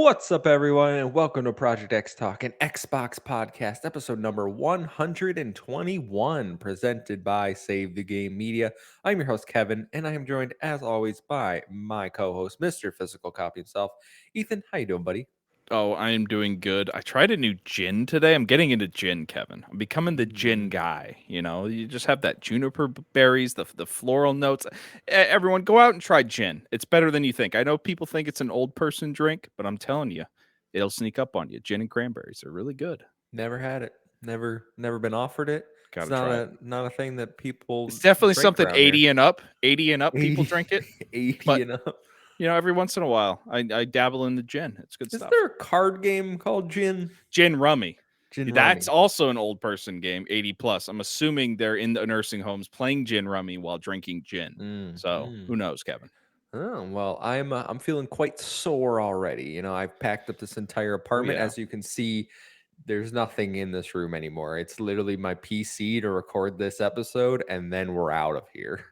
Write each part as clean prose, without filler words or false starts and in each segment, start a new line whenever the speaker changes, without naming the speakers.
What's up, everyone, and welcome to Project X Talk, an Xbox podcast, episode number 121, presented by Save the Game Media. I'm your host, Kevin, and I am joined, as always, by my co-host, Mr. Physical Copy himself, Ethan. How you doing, buddy?
Oh, I am doing good. I tried a new gin today. I'm getting into gin, Kevin. I'm becoming the gin guy. You know, you just have that juniper berries, the floral notes. Everyone, go out and try gin. It's better than you think. I know people think it's an old person drink, but I'm telling you, it'll sneak up on you. Gin and cranberries are really good.
Never had it. Never been offered it. It's
Gotta
not
try it.
a thing that people
It's definitely
drink
something
around here.
80 and up. 80 and up, people
80,
drink it.
80
But
and up.
every once in a while, I dabble in the gin. It's good
Is
stuff.
there a card game called Gin?
Gin rummy.
Gin
That's
Rummy.
also an old person game, 80 plus. I'm assuming they're in the nursing homes playing gin rummy while drinking gin. So who knows, Kevin?
Oh, well, I'm feeling quite sore already. I've packed up this entire
Oh
apartment.
yeah.
As you can see, there's nothing in this room anymore. It's literally my PC to record this episode, and then we're out of here.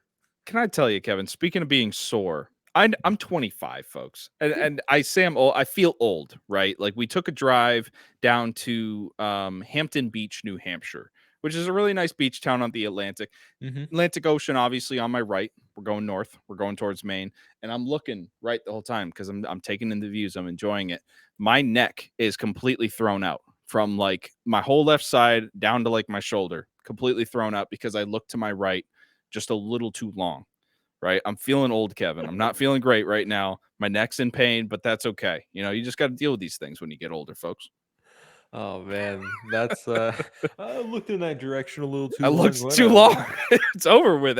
Can I tell you, Kevin? Speaking of being sore, I'm 25, folks, and I say I'm old. I feel old, right? Like we took a drive down to Hampton Beach, New Hampshire, which is a really nice beach town on the Atlantic.
Mm-hmm.
Atlantic Ocean, obviously on my right. We're going north. We're going towards Maine, and I'm looking right the whole time because I'm taking in the views. I'm enjoying it. My neck is completely thrown out from like my whole left side down to like my shoulder, completely thrown out because I look to my right just a little too long. Right, I'm feeling old, Kevin. I'm not feeling great right now. My neck's in pain, but that's okay. You just got to deal with these things when you get older, folks.
Oh man, that's I looked in that direction a little
I
too long.
looked too long. It's over with.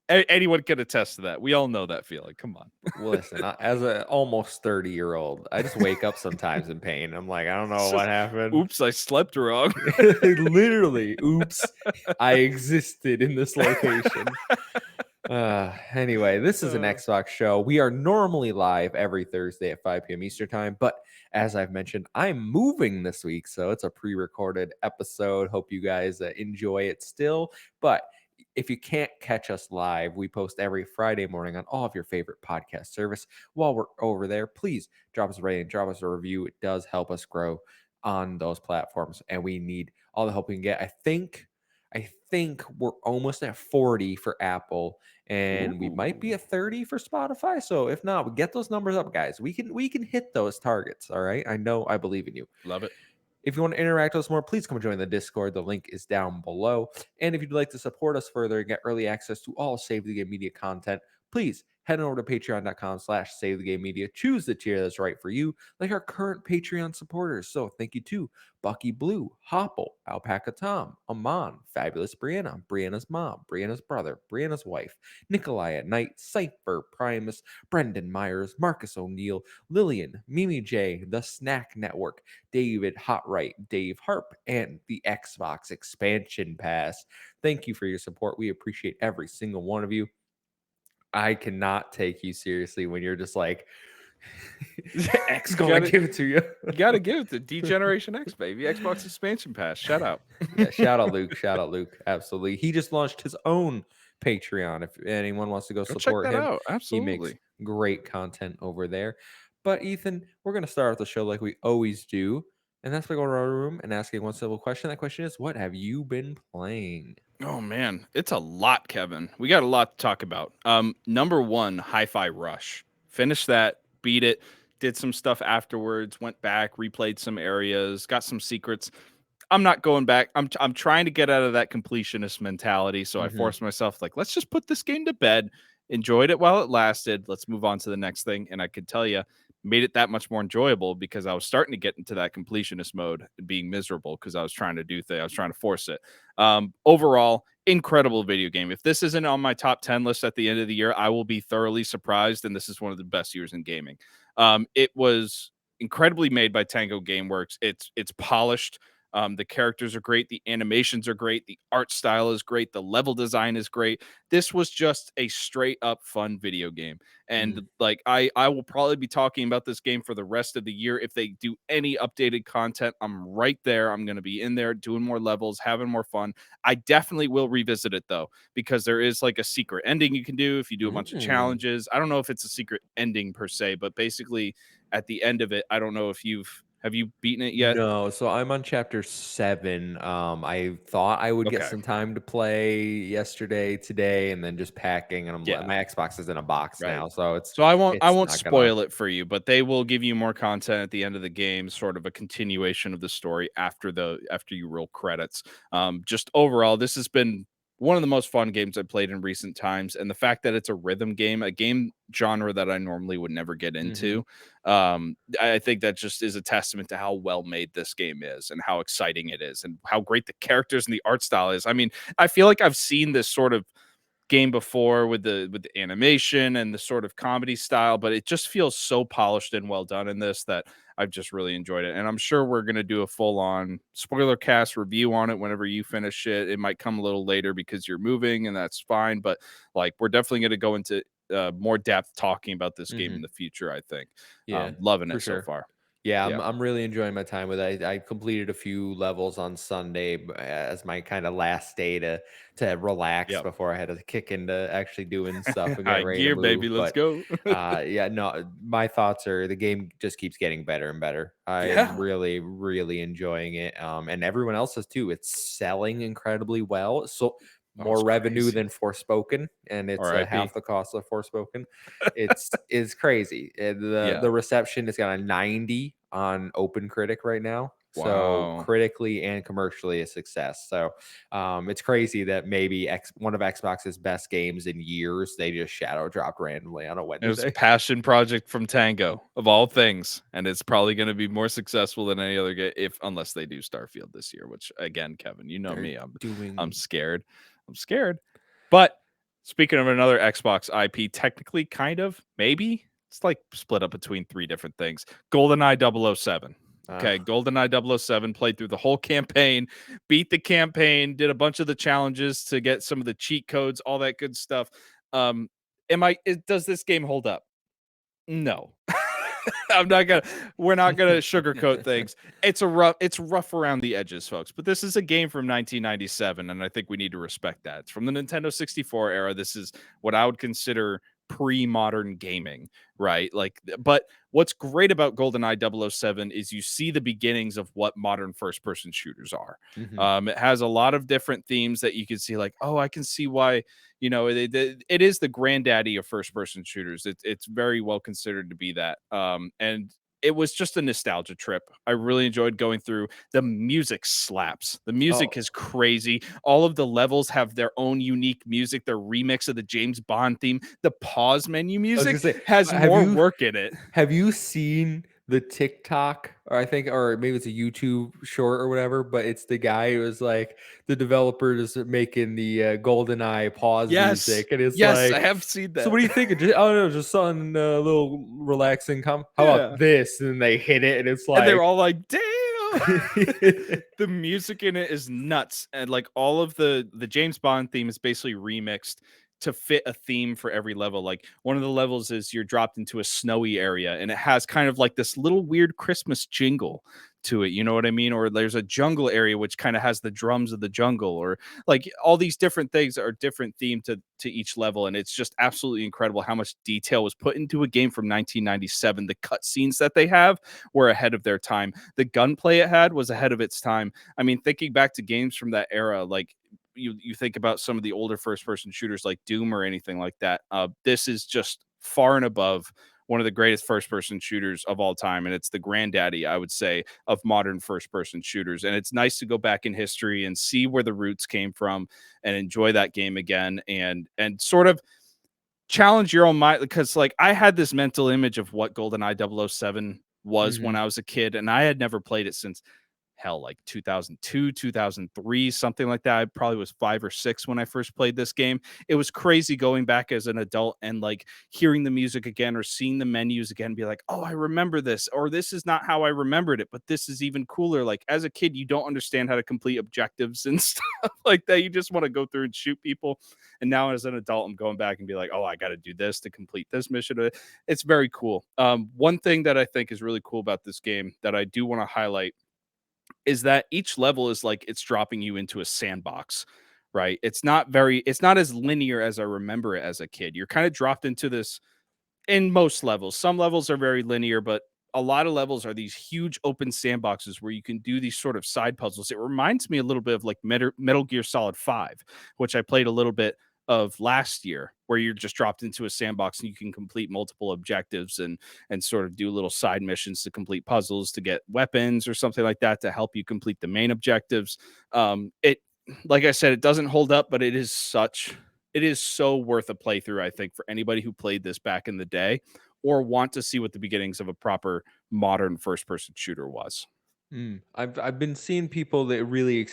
Anyone can attest to that. We all know that feeling. Come on.
Listen, as a almost 30-year-old, I just wake up sometimes in pain. I'm like, I don't know
It's
what
just,
happened.
oops, I slept wrong.
Literally, oops, I existed in this location. Anyway, this is an Xbox show. We are normally live every Thursday at 5 p.m. Eastern time, but as I've mentioned, I'm moving this week, so it's a pre-recorded episode. Hope you guys enjoy it still. But if you can't catch us live, we post every Friday morning on all of your favorite podcast service. While we're over there, please drop us a rating, drop us a review. It does help us grow on those platforms, and we need all the help we can get. I think we're almost at 40 for Apple, and we might be at 30 for Spotify. So if not, we get those numbers up, guys. We can hit those targets. All right. I believe in you.
Love it.
If you want to interact with us more, please come join the Discord. The link is down below. And if you'd like to support us further and get early access to all Save the Game Media content, please head over to patreon.com/Save the Game Media. Choose the tier that's right for you, like our current Patreon supporters. So thank you to Bucky Blue, Hopple, Alpaca Tom, Amon, Fabulous Brianna, Brianna's mom, Brianna's brother, Brianna's wife, Nikolai at Night, Cypher, Primus, Brendan Myers, Marcus O'Neill, Lillian, Mimi J, The Snack Network, David Hotright, Dave Harp, and the Xbox Expansion Pass. Thank you for your support. We appreciate every single one of you. I cannot take you seriously when you're just like, X gonna give it to you.
You got to give it to D-Generation X, baby. Xbox Expansion Pass. Shout out.
Yeah, shout out Luke. Shout out Luke. Absolutely. He just launched his own Patreon. If anyone wants to go
Go check
support
that
him,
out.
he makes
Absolutely.
great content over there. But Ethan, we're gonna start off the show like we always do, and that's by going around the room and asking one simple question. That question is, what have you been playing?
Oh man, it's a lot, Kevin. We got a lot to talk about. Number one, Hi-Fi Rush. Finished that, beat it, did some stuff afterwards, went back, replayed some areas, got some secrets. I'm not going back. I'm trying to get out of that completionist mentality, so I
Mm-hmm.
forced myself like, let's just put this game to bed. Enjoyed it while it lasted. Let's move on to the next thing. And I could tell you, made it that much more enjoyable because I was starting to get into that completionist mode and being miserable because I was trying to do things. I was trying to force it. Overall, incredible video game. If this isn't on my top 10 list at the end of the year, I will be thoroughly surprised. And this is one of the best years in gaming. It was incredibly made by Tango Gameworks. It's polished. The characters are great, the animations are great, the art style is great, the level design is great. This was just a straight up fun video game. And
Mhm.
like I will probably be talking about this game for the rest of the year. If they do any updated content, I'm right there. I'm going to be in there doing more levels, having more fun. I definitely will revisit it though, because there is like a secret ending you can do if you do a bunch of
Mm.
challenges. I don't know if it's a secret ending per se, but basically at the end of it, I don't know if have you beaten it yet?
No, so I'm on chapter 7. I thought I would get
Okay.
some time to play yesterday, today, and then just packing, and
Yeah.
my Xbox is in a box
Right.
now, so
So I
it's
won't
not gonna.
spoil it for you, but they will give you more content at the end of the game, sort of a continuation of the story after you roll credits. Just overall, this has been one of the most fun games I've played in recent times, and the fact that it's a rhythm game, a game genre that I normally would never get
Mhm.
into, I think that just is a testament to how well made this game is and how exciting it is and how great the characters and the art style is. I mean, I feel like I've seen this sort of game before with the animation and the sort of comedy style, but it just feels so polished and well done in this that I've just really enjoyed it. And I'm sure we're going to do a full on spoiler cast review on it whenever you finish it. It might come a little later because you're moving, and that's fine. But like, we're definitely going to go into more depth talking about this game in
Mhm.
the future. I think,
Yeah,
loving
for
it so
sure.
far.
Yeah,
Yeah.
I'm really enjoying my time with it. I completed a few levels on Sunday as my kind of last day to relax
Yep.
before I had to kick into actually doing stuff and
High
getting ready to
gear,
move.
baby. Let's
But
go.
yeah, no, my thoughts are the game just keeps getting better and better. I am
Yeah.
really, really enjoying it. And everyone else is too. It's selling incredibly well. So
Oh,
more
it's
revenue
crazy.
than Forspoken, and it's half
R.I.P.
the cost of Forspoken. It's crazy. The
Yeah.
reception is got a 90 on Open Critic right now. So
Wow.
critically and commercially a success. So it's crazy that maybe one of Xbox's best games in years they just shadow dropped randomly on a
It was a
Wednesday.
passion project from Tango, of all things, and it's probably gonna be more successful than any other game if unless they do Starfield this year, which again, Kevin, you know
They're
me, I'm
doing.
scared. I'm scared. But speaking of another Xbox IP, technically kind of, maybe, it's like split up between 3 different things. GoldenEye 007.
Uh,
Okay, GoldenEye 007 played through the whole campaign, beat the campaign, did a bunch of the challenges to get some of the cheat codes, all that good stuff. Um, does this game hold up? No. I'm not gonna we're not gonna sugarcoat things. It's rough around the edges, folks. But this is a game from 1997, and I think we need to respect that. It's from the Nintendo 64 era. This is what I would consider pre-modern gaming, right? But what's great about GoldenEye 007 is you see the beginnings of what modern first-person shooters are.
mhm.
It has a lot of different themes that you can see, like, oh, I can see why it is the granddaddy of first person shooters. It's very well considered to be that. And it was just a nostalgia trip. I really enjoyed going through. The music slaps. The music
Oh,
is crazy. All of the levels have their own unique music. Their remix of the James Bond theme. The pause menu
I was gonna
music
say,
has
have
more
you
work in it.
have you seen the TikTok, or I think, or maybe it's a YouTube short or whatever, but it's the guy who was like the developer is making the GoldenEye pause
Yes.
music, and it's
Yes, I
like,
have seen
so
that.
what do you think? Just, oh no, just something a little relaxing. Come, how about
Yeah.
this? And then they hit it, and it's
And they're
like,
all like, "Damn!" The music in it is nuts, and like all of the James Bond theme is basically remixed to fit a theme for every level. Like one of the levels is you're dropped into a snowy area, and it has kind of like this little weird Christmas jingle to it. You know what I mean? Or there's a jungle area which kind of has the drums of the jungle, or like all these different things are different theme to each level, and it's just absolutely incredible how much detail was put into a game from 1997. The cutscenes that they have were ahead of their time. The gunplay it had was ahead of its time. I mean, thinking back to games from that era, like you think about some of the older first person shooters like Doom or anything like that. This is just far and above one of the greatest first person shooters of all time, and it's the granddaddy, I would say, of modern first person shooters. And it's nice to go back in history and see where the roots came from and enjoy that game again, and sort of challenge your own mind, because like I had this mental image of what GoldenEye 007 was when
mhm.
I was a kid, and I had never played it since. hell, like 2002, 2003, something like that. I probably was 5 or 6 when I first played this game. It was crazy going back as an adult and like hearing the music again or seeing the menus again, be like, oh, I remember this, or this is not how I remembered it, but this is even cooler. Like as a kid, you don't understand how to complete objectives and stuff like that. You just want to go through and shoot people. And now as an adult, I'm going back and be like, oh, I got to do this to complete this mission. It's very cool. One thing that I think is really cool about this game that I do want to highlight is that each level is like it's dropping you into a sandbox, right? It's not as linear as I remember it as a kid. You're kind of dropped into this in most levels. Some levels are very linear, but a lot of levels are these huge open sandboxes where you can do these sort of side puzzles. It reminds me a little bit of like Metal Gear Solid 5, which I played a little bit of last year, where you're just dropped into a sandbox and you can complete multiple objectives and sort of do little side missions to complete puzzles to get weapons or something like that to help you complete the main objectives. It like I said, it doesn't hold up, but it is so worth a playthrough, I think, for anybody who played this back in the day or want to see what the beginnings of a proper modern first person shooter was.
I've been seeing people that really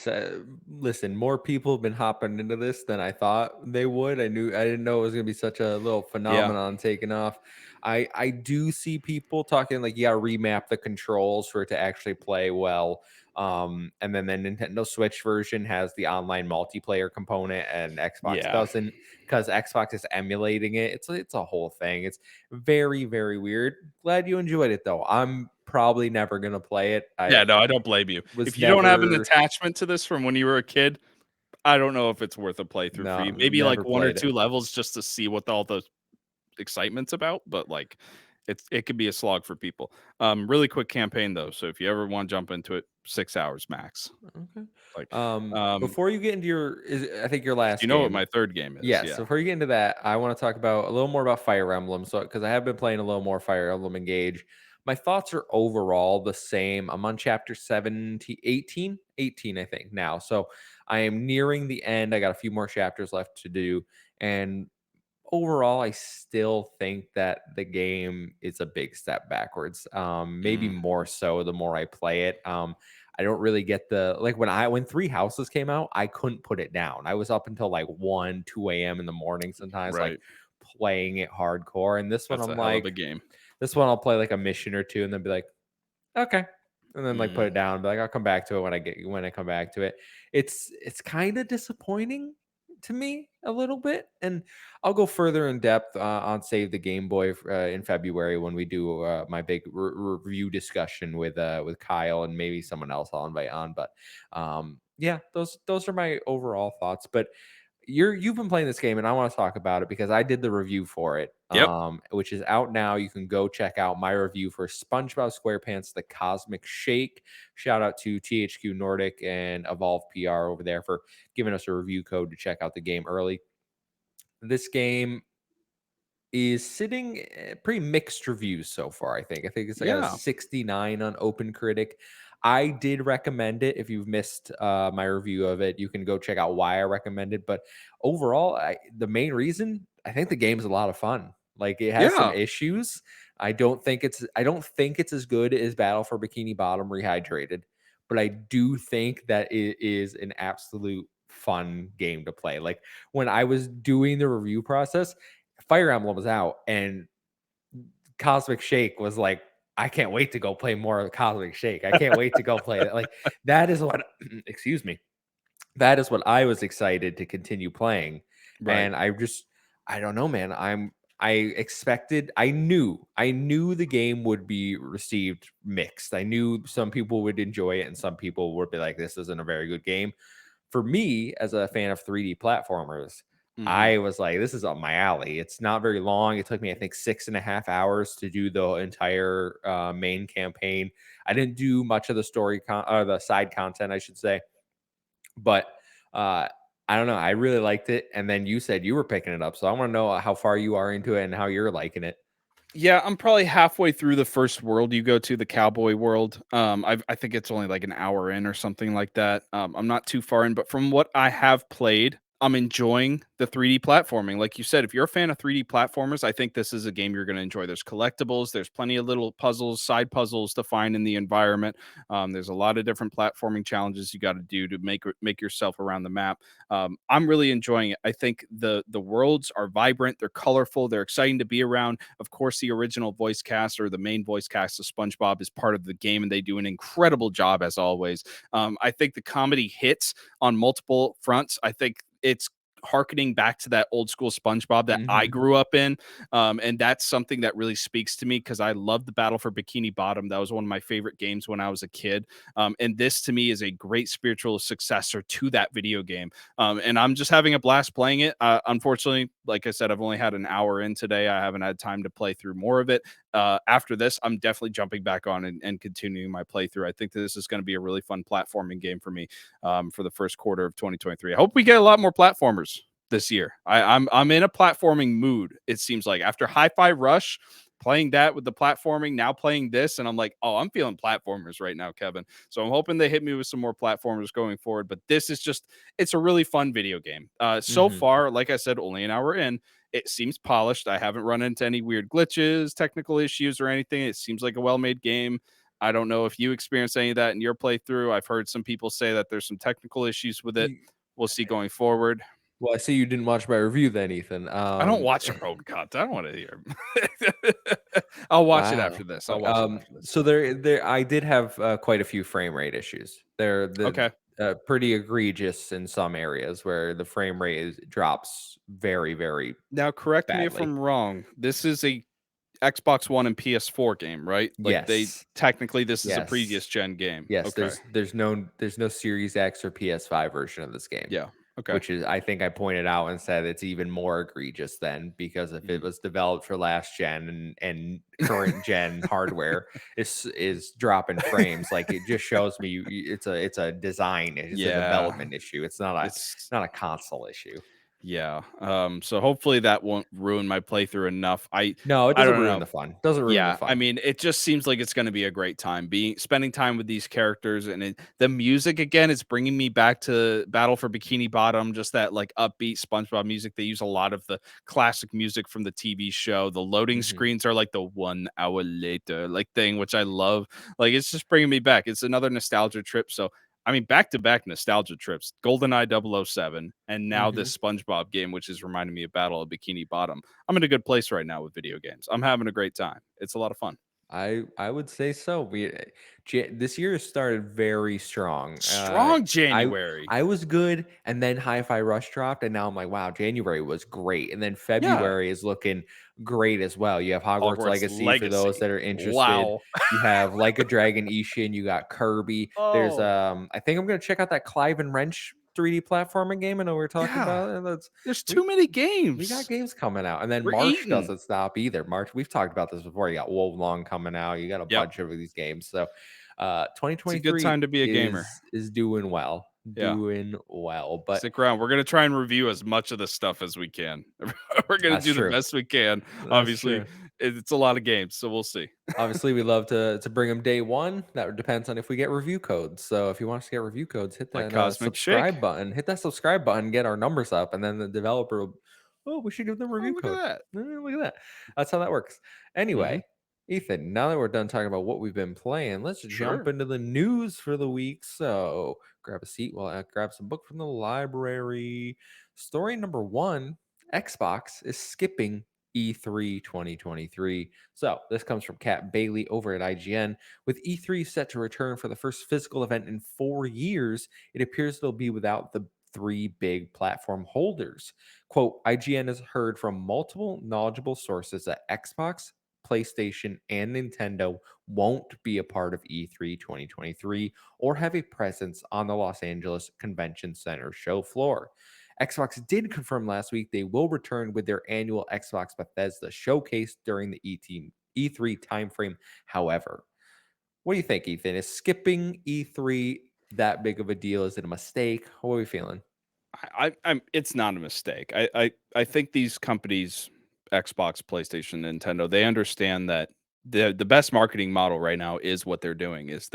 listen, more people have been hopping into this than I thought they would. I didn't know it was gonna be such a little
Yeah.
phenomenon taking off. I do see people talking like, yeah, remap the controls for it to actually play well. And then the Nintendo Switch version has the online multiplayer component and Xbox
Yeah.
doesn't, because Xbox is emulating it. It's a whole thing. It's very, very weird. Glad you enjoyed it though. I'm probably never gonna play it. I
Yeah, no, I don't blame you.
was
If you don't have an
never
attachment to this from when you were a kid, I don't know if it's worth a playthrough for
no,
you. Maybe
never
like 1 or
played it.
2 levels just to see what all the excitement's about, but like it could be a slog for people. Really quick campaign though, so if you ever want to jump into it, 6 hours max.
Okay.
Like, um,
Before you get into I think your
you
last
know what
game.
my 3rd game is,
Yes.
yeah.
So before you get into that, I want to talk about a little more about Fire Emblem. So, because I have been playing a little more Fire Emblem Engage, my thoughts are overall the same. I'm on chapter 17, 18, 18, I think now. So I am nearing the end. I got a few more chapters left to do. And overall, I still think that the game is a big step backwards. Maybe
Mm,
more so the more I play it. I don't really get the like when Three Houses came out, I couldn't put it down. I was up until like 1, 2 a.m. in the morning sometimes, like
right.
playing it hardcore. And this one,
That's
I'm
a hell of
like,
a game.
this one I'll play like a mission or two and then be like, okay. And then like put
Mm,
it down, be like, I'll come back to it when I come back to it. It's kind of disappointing to me a little bit, and I'll go further in depth on Save the Game Boy in February when we do my big review discussion with Kyle and maybe someone else I'll invite on. But yeah, those are my overall thoughts. But you've been playing this game and I want to talk about it because I did the review for it,
yep.
which is out now. You can go check out my review for SpongeBob SquarePants: The Cosmic Shake. Shout out to THQ Nordic and Evolve PR over there for giving us a review code to check out the game early. This game is sitting pretty mixed reviews so far. I think it's like a
Yeah.
69 on Open Critic. I did recommend it. If you've missed my review of it, you can go check out why I recommend it. But overall, the main reason, I think the game's a lot of fun. Like it has some
Yeah.
issues. I don't think it's as good as Battle for Bikini Bottom Rehydrated, but I do think that it is an absolute fun game to play. Like when I was doing the review process, Fire Emblem was out and Cosmic Shake was like, I can't wait to go play more of Cosmic Shake. I can't wait to go play that. Like that is what excuse me. That is what I was excited to continue playing.
Right.
And I don't know, man. I knew the game would be received mixed. I knew some people would enjoy it and some people would be like, this isn't a very good game. For me, as a fan of 3D platformers,
Mhm.
I was like, this is up my alley. It's not very long. It took me, I think, 6.5 hours to do the entire main campaign. I didn't do much of the or the side content, I should say. But uh, I don't know. I really liked it. And then you said you were picking it up. So I want to know how far you are into it and how you're liking it.
Yeah, I'm probably halfway through the first world you go to, the cowboy world. I think it's only like an hour in or something like that. I'm not too far in, but from what I have played, I'm enjoying the 3D platforming. Like you said, if you're a fan of 3D platformers, I think this is a game you're going to enjoy. There's collectibles, there's plenty of little puzzles, side puzzles to find in the environment. There's a lot of different platforming challenges you got to do to make yourself around the map. I'm really enjoying it. I think the worlds are vibrant, they're colorful, they're exciting to be around. Of course, the original voice cast or the main voice cast of SpongeBob is part of the game, and they do an incredible job as always. I think the comedy hits on multiple fronts. I think it's harkening back to that old school SpongeBob that I
Mhm.
grew up in. And that's something that really speaks to me because I love the Battle for Bikini Bottom. That was one of my favorite games when I was a kid. And this to me is a great spiritual successor to that video game. And I'm just having a blast playing it. Unfortunately, like I said, I've only had an hour in today. I haven't had time to play through more of it. After this, I'm definitely jumping back on and continuing my playthrough. I think that this is going to be a really fun platforming game for me for the first quarter of 2023. I hope we get a lot more platformers this year. I'm in a platforming mood. It seems like after Hi-Fi Rush, playing that with the platforming, now playing this, and I'm like, oh, I'm feeling platformers right now, Kevin. So I'm hoping they hit me with some more platformers going forward. But this is just, it's a really fun video game. So
Mhm.
far, like I said, only an hour in. It seems polished. I haven't run into any weird glitches, technical issues, or anything. It seems like a well-made game. I don't know if you experienced any of that in your playthrough. I've heard some people say that there's some technical issues with it.
You
We'll see going forward.
Well, I see you didn't watch my review then, Ethan.
I don't watch your own content. I don't want to hear. I'll watch it
Wow.
after this. I'll
Okay,
watch it after this.
so there I did have, quite a few frame rate issues. They're
Okay.
pretty egregious in some areas where the frame rate drops very, very
Now correct me if
badly.
I'm wrong. This is a Xbox One and PS4 game, right? Like they
Yes.
technically this is a
Yes.
previous gen game.
Yes,
Okay.
there's no Series X or PS5 version of this game,
Yeah. Okay.
which is I think I pointed out and said it's even more egregious then because if it
Mhm.
was developed for last gen and current gen hardware is dropping frames, like it just shows me it's a design, it's a
Yeah.
development issue. It's not a
It's
not a console issue.
yeah. So hopefully that won't ruin my playthrough enough.
No, it
I
doesn't
don't
ruin
know.
the fun. Doesn't ruin the
Yeah, I
fun.
mean, it just seems like it's gonna be a great time being spending time with these characters, and the music again is bringing me back to Battle for Bikini Bottom, just that like upbeat SpongeBob music. They use a lot of the classic music from the TV show. The loading
Mhm.
screens are like the 1 hour later like thing, which I love. Like it's just bringing me back. It's another nostalgia trip. So I mean, back to back nostalgia trips. GoldenEye 007, and now
Mhm.
this SpongeBob game, which is reminding me of Battle of Bikini Bottom. I'm in a good place right now with video games. I'm having a great time. It's a lot of fun.
I would say so. This year started very strong.
Strong
I
January.
I was good, and then Hi-Fi Rush dropped, and now I'm like, wow, January was great, and then
Yeah.
February is looking great as well. You have Hogwarts
Hogwarts
Legacy for those
Legacy.
that are interested.
Wow.
You have Like a Dragon Ishin. You got Kirby. There's
Oh,
I think I'm gonna check out that Clive and Wrench 3D platforming game. I know we are talking
yeah.
about it. That's
There's
we
too many
we got
games.
games coming out, and then
We're
March
eating.
doesn't stop either. March, we've talked about this before. You got Long coming out. You got a
Yep.
bunch of these games. So,
It's a good
2023
time to be a gamer.
is
Yeah.
doing well. But
Stick around. We're gonna try and review as much of this stuff as we can. We're gonna
that's
do the
true.
best we can.
That's
Obviously,
true.
it's a lot of games, so we'll see.
Obviously, we love to bring them day one. That depends on if we get review codes. So, if you want us to get review codes, hit
Like
that
Cosmic Shake.
subscribe button. Hit that subscribe button. Get our numbers up, and then the developer will. Oh, we should give them a
Oh,
review
look at
code.
that.
Look at that. That's how that works.
Mhm.
Anyway, Ethan, now that we're done talking about what we've been playing, let's jump
Sure.
into the news for the week. So grab a seat while I grab some book from the library. Story number one: Xbox is skipping E3 2023. So this comes from Kat Bailey over at IGN. With E3 set to return for the first physical event in 4 years, it appears it'll be without the three big platform holders. Quote, IGN has heard from multiple knowledgeable sources that Xbox, PlayStation, and Nintendo won't be a part of E3 2023 or have a presence on the Los Angeles Convention Center show floor. Xbox did confirm last week they will return with their annual Xbox Bethesda showcase during the E3 timeframe. However, what do you think, Ethan? Is skipping E3 that big of a deal? Is it a mistake? What are we feeling?
I'm it's not a mistake. I think these companies, Xbox, PlayStation, Nintendo, they understand that the best marketing model right now is what they're doing is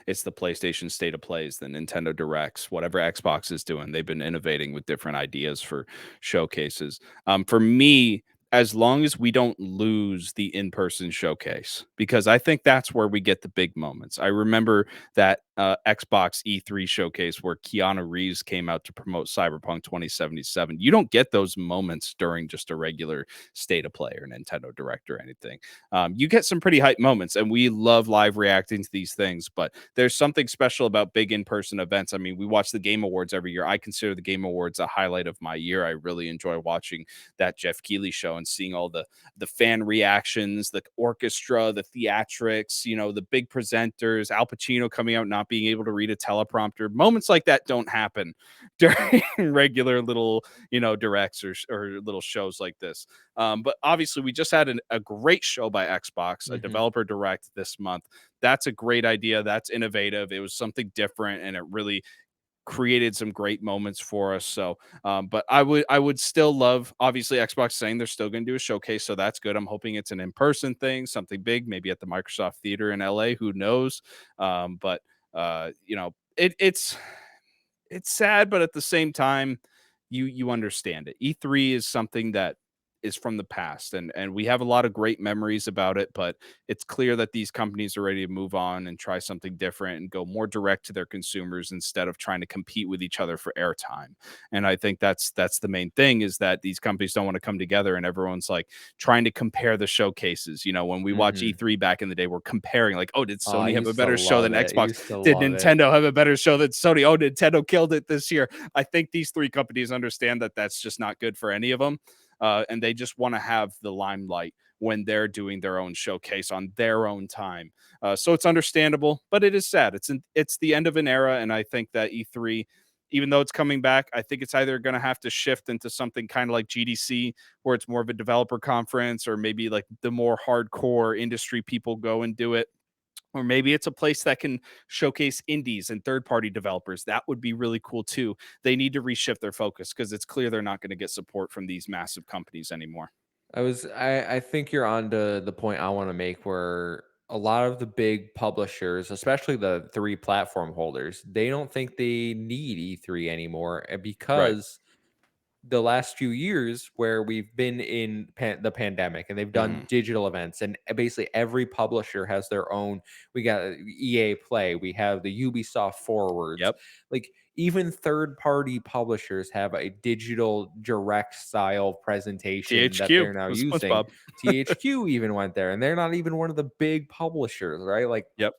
it's the PlayStation State of Plays, the Nintendo Directs, whatever Xbox is doing. They've been innovating with different ideas for showcases. For me, as long as we don't lose the in-person showcase, because I think that's where we get the big moments. I remember that Xbox E3 showcase where Keanu Reeves came out to promote Cyberpunk 2077. You don't get those moments during just a regular State of Play or Nintendo Direct or anything. You get some pretty hype moments, and we love live reacting to these things. But there's something special about big in-person events. I mean, we watch the Game Awards every year. I consider the Game Awards a highlight of my year. I really enjoy watching that Jeff Keighley show and seeing all the fan reactions, the orchestra, the theatrics, the big presenters, Al Pacino coming out not being able to read a teleprompter. Moments like that don't happen during regular little, directs or little shows like this. But obviously, we just had a great show by Xbox, a
Hmm.
developer direct this month. That's a great idea. That's innovative. It was something different, and it really created some great moments for us. So, but I would still love, obviously, Xbox saying they're still going to do a showcase, so that's good. I'm hoping it's an in person thing, something big, maybe at the Microsoft Theater in LA. Who knows? But it's sad, but at the same time, you understand it. E3 is something that is from the past, and we have a lot of great memories about it, but it's clear that these companies are ready to move on and try something different and go more direct to their consumers instead of trying to compete with each other for airtime. And I think that's the main thing is that these companies don't want to come together and everyone's like trying to compare the showcases. When we watch
Hmm.
E3 back in the day, we're comparing like, oh, did
Oh, I
Sony have a
used to
better show than
love it.
Xbox?
Used to
Did
love it.
Nintendo have a better show than Sony? Oh, Nintendo killed it this year. I think these three companies understand that that's just not good for any of them. And they just want to have the limelight when they're doing their own showcase on their own time. So it's understandable, but it is sad. It's the end of an era, and I think that E3, even though it's coming back, I think it's either going to have to shift into something kind of like GDC, where it's more of a developer conference, or maybe like the more hardcore industry people go and do it, or maybe it's a place that can showcase indies and third party developers. That would be really cool too. They need to reshift their focus because it's clear they're not going to get support from these massive companies anymore.
I think you're on to the point I want to make where a lot of the big publishers, especially the three platform holders, they don't think they need E3 anymore
Right.
because the last few years where we've been in the pandemic and they've done
Mhm.
digital events and basically every publisher has their own. We got EA Play, we have the Ubisoft Forwards,
Yep.
like even third party publishers have a digital direct style presentation that
THQ
they're now
with
using.
SpongeBob.
THQ even went there and they're not even one of the big publishers, right? Like
Yep.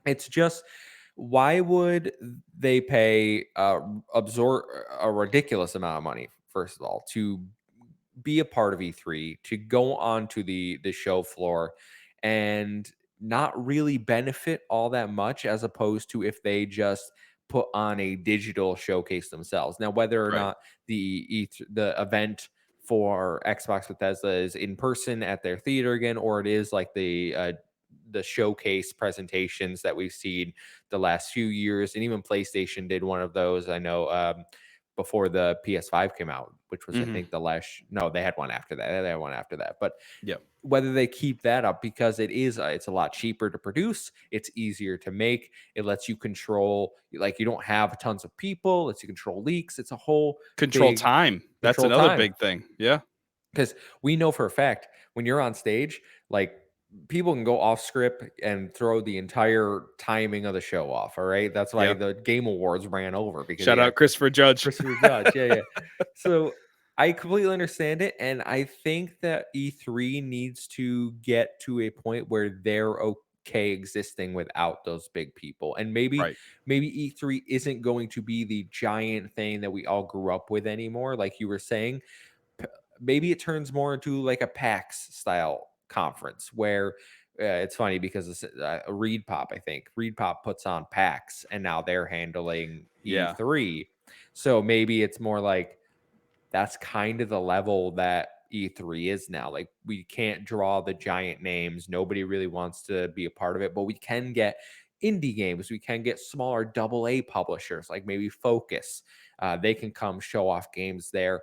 it's just, why would they pay absorb a ridiculous amount of money, first of all, to be a part of E3, to go onto the show floor and not really benefit all that much as opposed to if they just put on a digital showcase themselves. Now, whether or
Right.
not the event for Xbox Bethesda is in person at their theater again, or it is like the showcase presentations that we've seen the last few years, and even PlayStation did one of those. I know before the PS5 came out, which was I
Mhm.
think the last. No, they had one after that. They had one after that. But
Yep.
whether they keep that up because it's a lot cheaper to produce, it's easier to make. It lets you control, like you don't have tons of people. Lets you control leaks. It's a whole
Control
big
time. That's
control
another
time.
big thing. Yeah.
Because we know for a fact when you're on stage, like people can go off script and throw the entire timing of the show off. All right. That's why
Yeah.
the Game Awards ran over because they
Shout
got
out Christopher Judge.
Christopher Judge. Yeah. Yeah. So I completely understand it. And I think that E3 needs to get to a point where they're okay existing without those big people. And
Right.
maybe E3 isn't going to be the giant thing that we all grew up with anymore. Like you were saying, p- maybe it turns more into like a PAX style conference where it's funny because it's Reed Pop, I think Reed Pop puts on PAX and now they're handling
Yeah.
E3. So maybe it's more like that's kind of the level that E3 is now. Like we can't draw the giant names. Nobody really wants to be a part of it, but we can get indie games. We can get smaller double A publishers like maybe Focus. They can come show off games there.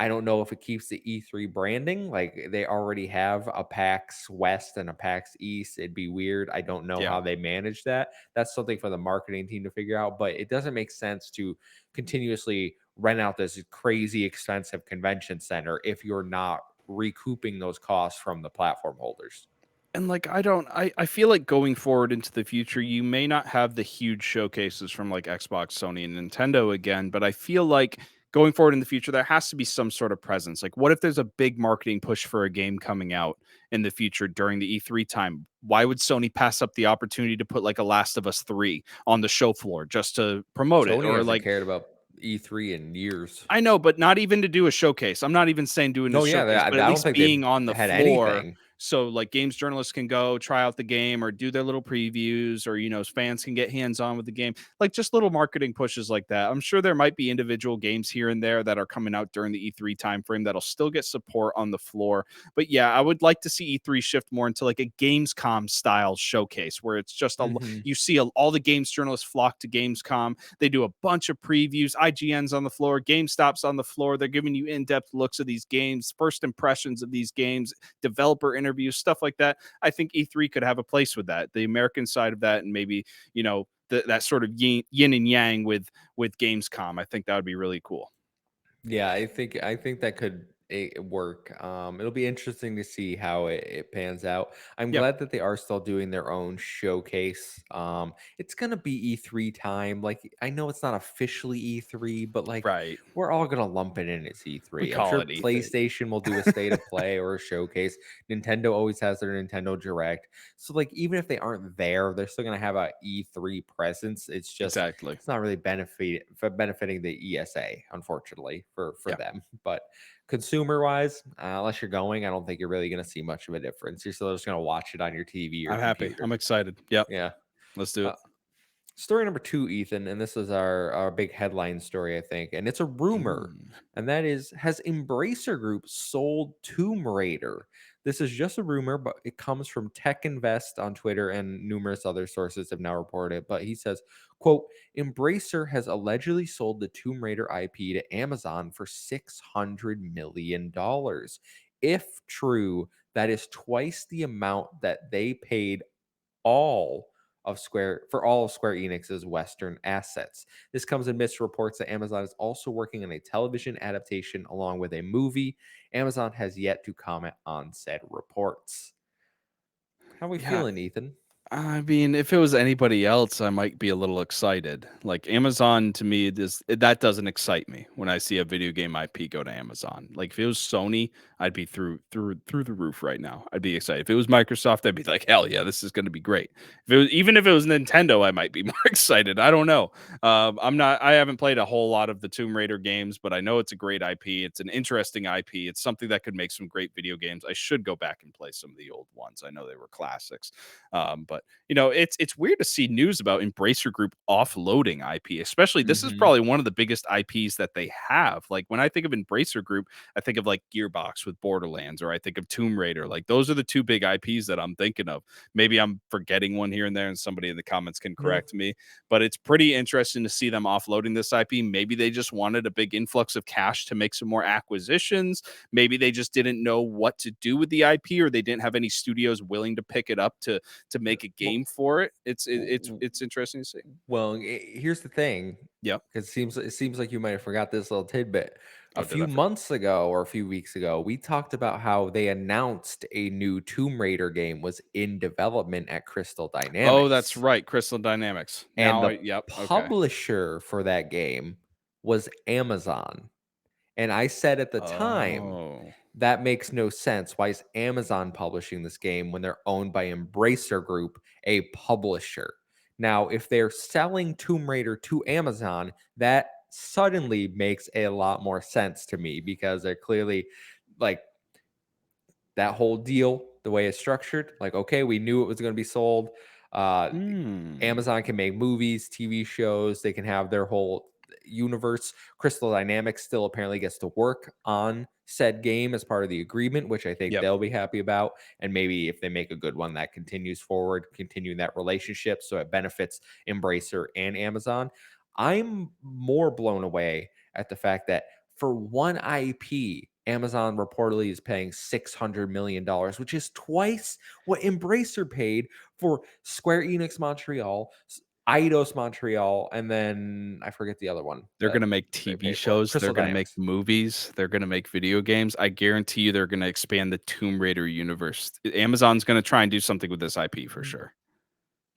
I don't know if it keeps the E3 branding. Like they already have a PAX West and a PAX East. It'd be weird. I don't know
Yeah.
how they manage that. That's something for the marketing team to figure out. But it doesn't make sense to continuously rent out this crazy expensive convention center if you're not recouping those costs from the platform holders.
And like I feel like going forward into the future, you may not have the huge showcases from like Xbox, Sony, and Nintendo again, but I feel like going forward in the future, there has to be some sort of presence. Like, what if there's a big marketing push for a game coming out in the future during the E3 time? Why would Sony pass up the opportunity to put like a Last of Us 3 on the show floor just to promote it?
Sony
Or
hasn't
like
cared about E3 in years.
I know, but not even to do a showcase. I'm not even saying doing a
No, yeah,
showcase,
I
but at
don't
least
think they've
being on the
had
floor
anything.
so like games journalists can go try out the game or do their little previews or fans can get hands on with the game. Like just little marketing pushes like that. I'm sure there might be individual games here and there that are coming out during the E3 timeframe that'll still get support on the floor. But yeah, I would like to see E3 shift more into like a Gamescom style showcase where it's just
Mhm.
you see all the games journalists flock to Gamescom. They do a bunch of previews, IGN's on the floor, GameStop's on the floor. They're giving you in-depth looks of these games, first impressions of these games, developer interviews, stuff like that. I think E3 could have a place with that. The American side of that, and maybe that sort of yin and yang with Gamescom. I think that would be really cool.
Yeah, I think that could work. It'll be interesting to see how it pans out. I'm
Yep.
glad that they are still doing their own showcase. It's gonna be E3 time. Like I know it's not officially E3, but like
Right.
we're all gonna lump it in as
We
E3. I'm
call
sure
it E3.
PlayStation will do a state of play or a showcase. Nintendo always has their Nintendo Direct. So like even if they aren't there, they're still gonna have a E3 presence. It's just
Exactly.
it's not really benefiting the ESA, unfortunately, for
Yeah.
them. But consumer wise, unless you're going, I don't think you're really going to see much of a difference. You're still just going to watch it on your TV or
I'm happy.
computer.
I'm excited. Yep.
Yeah.
Let's do
Uh,
it.
Story number two, Ethan, and this is our big headline story, I think, and it's a rumor,
Mm.
and that is, has Embracer Group sold Tomb Raider? This is just a rumor, but it comes from Tech Invest on Twitter, and numerous other sources have now reported it. But he says, "quote Embracer has allegedly sold the Tomb Raider IP to Amazon for $600 million. If true, that is twice the amount that they paid all all of Square Enix's Western assets. This comes amidst reports that Amazon is also working on a television adaptation along with a movie. Amazon has yet to comment on said reports. How are we
Yeah.
feeling, Ethan?
I mean, if it was anybody else, I might be a little excited. Like Amazon to me, that doesn't excite me when I see a video game IP go to Amazon. Like if it was Sony, I'd be through the roof right now. I'd be excited. If it was Microsoft, I'd be like, hell yeah, this is going to be great. Even if it was Nintendo, I might be more excited. I don't know. I'm not. I haven't played a whole lot of the Tomb Raider games, but I know it's a great IP. It's an interesting IP. It's something that could make some great video games. I should go back and play some of the old ones. I know they were classics. But it's weird to see news about Embracer Group offloading IP, especially this is
Mhm.
probably one of the biggest IPs that they have. Like when I think of Embracer Group, I think of like Gearbox with Borderlands, or I think of Tomb Raider. Like those are the two big IPs that I'm thinking of. Maybe I'm forgetting one here and there, and somebody in the comments can
No.
correct me. But it's pretty interesting to see them offloading this IP. Maybe they just wanted a big influx of cash to make some more acquisitions. Maybe they just didn't know what to do with the IP, or they didn't have any studios willing to pick it up to make a
Well,
game for it. It's it,
w-
it's
w-
it's interesting to see.
well, here's the thing,
Yep.
because it seems like you might have forgot this little tidbit. A
Oh, did
few
I forget?
months ago or a few weeks ago, we talked about how they announced a new Tomb Raider game was in development at Crystal
Oh, that's
Dynamics.
right. Crystal Dynamics.
And
Now,
the
yep. Okay.
publisher for that game was Amazon. And I said at the time,
Oh.
that makes no sense. Why is Amazon publishing this game when they're owned by Embracer Group, a publisher? Now, if they're selling Tomb Raider to Amazon, that suddenly makes a lot more sense to me because they're clearly like that whole deal, the way it's structured. Like, okay, we knew it was going to be sold. Uh,
Hmm.
Amazon can make movies, TV shows, they can have their whole universe. Crystal Dynamics still apparently gets to work on said game as part of the agreement, which I think
Yep.
they'll be happy about. And maybe if they make a good one, that continues forward, continuing that relationship so it benefits Embracer and Amazon. I'm more blown away at the fact that for one IP, Amazon reportedly is paying $600 million, which is twice what Embracer paid for Square Enix Montreal, Eidos Montreal, and then I forget the other one
They're
that
gonna make
they
TV
paid for.
shows, they're
Crystal
gonna make
Dynamics.
movies, they're gonna make video games. I guarantee you they're gonna expand the Tomb Raider universe. Amazon's gonna try and do something with this IP for sure.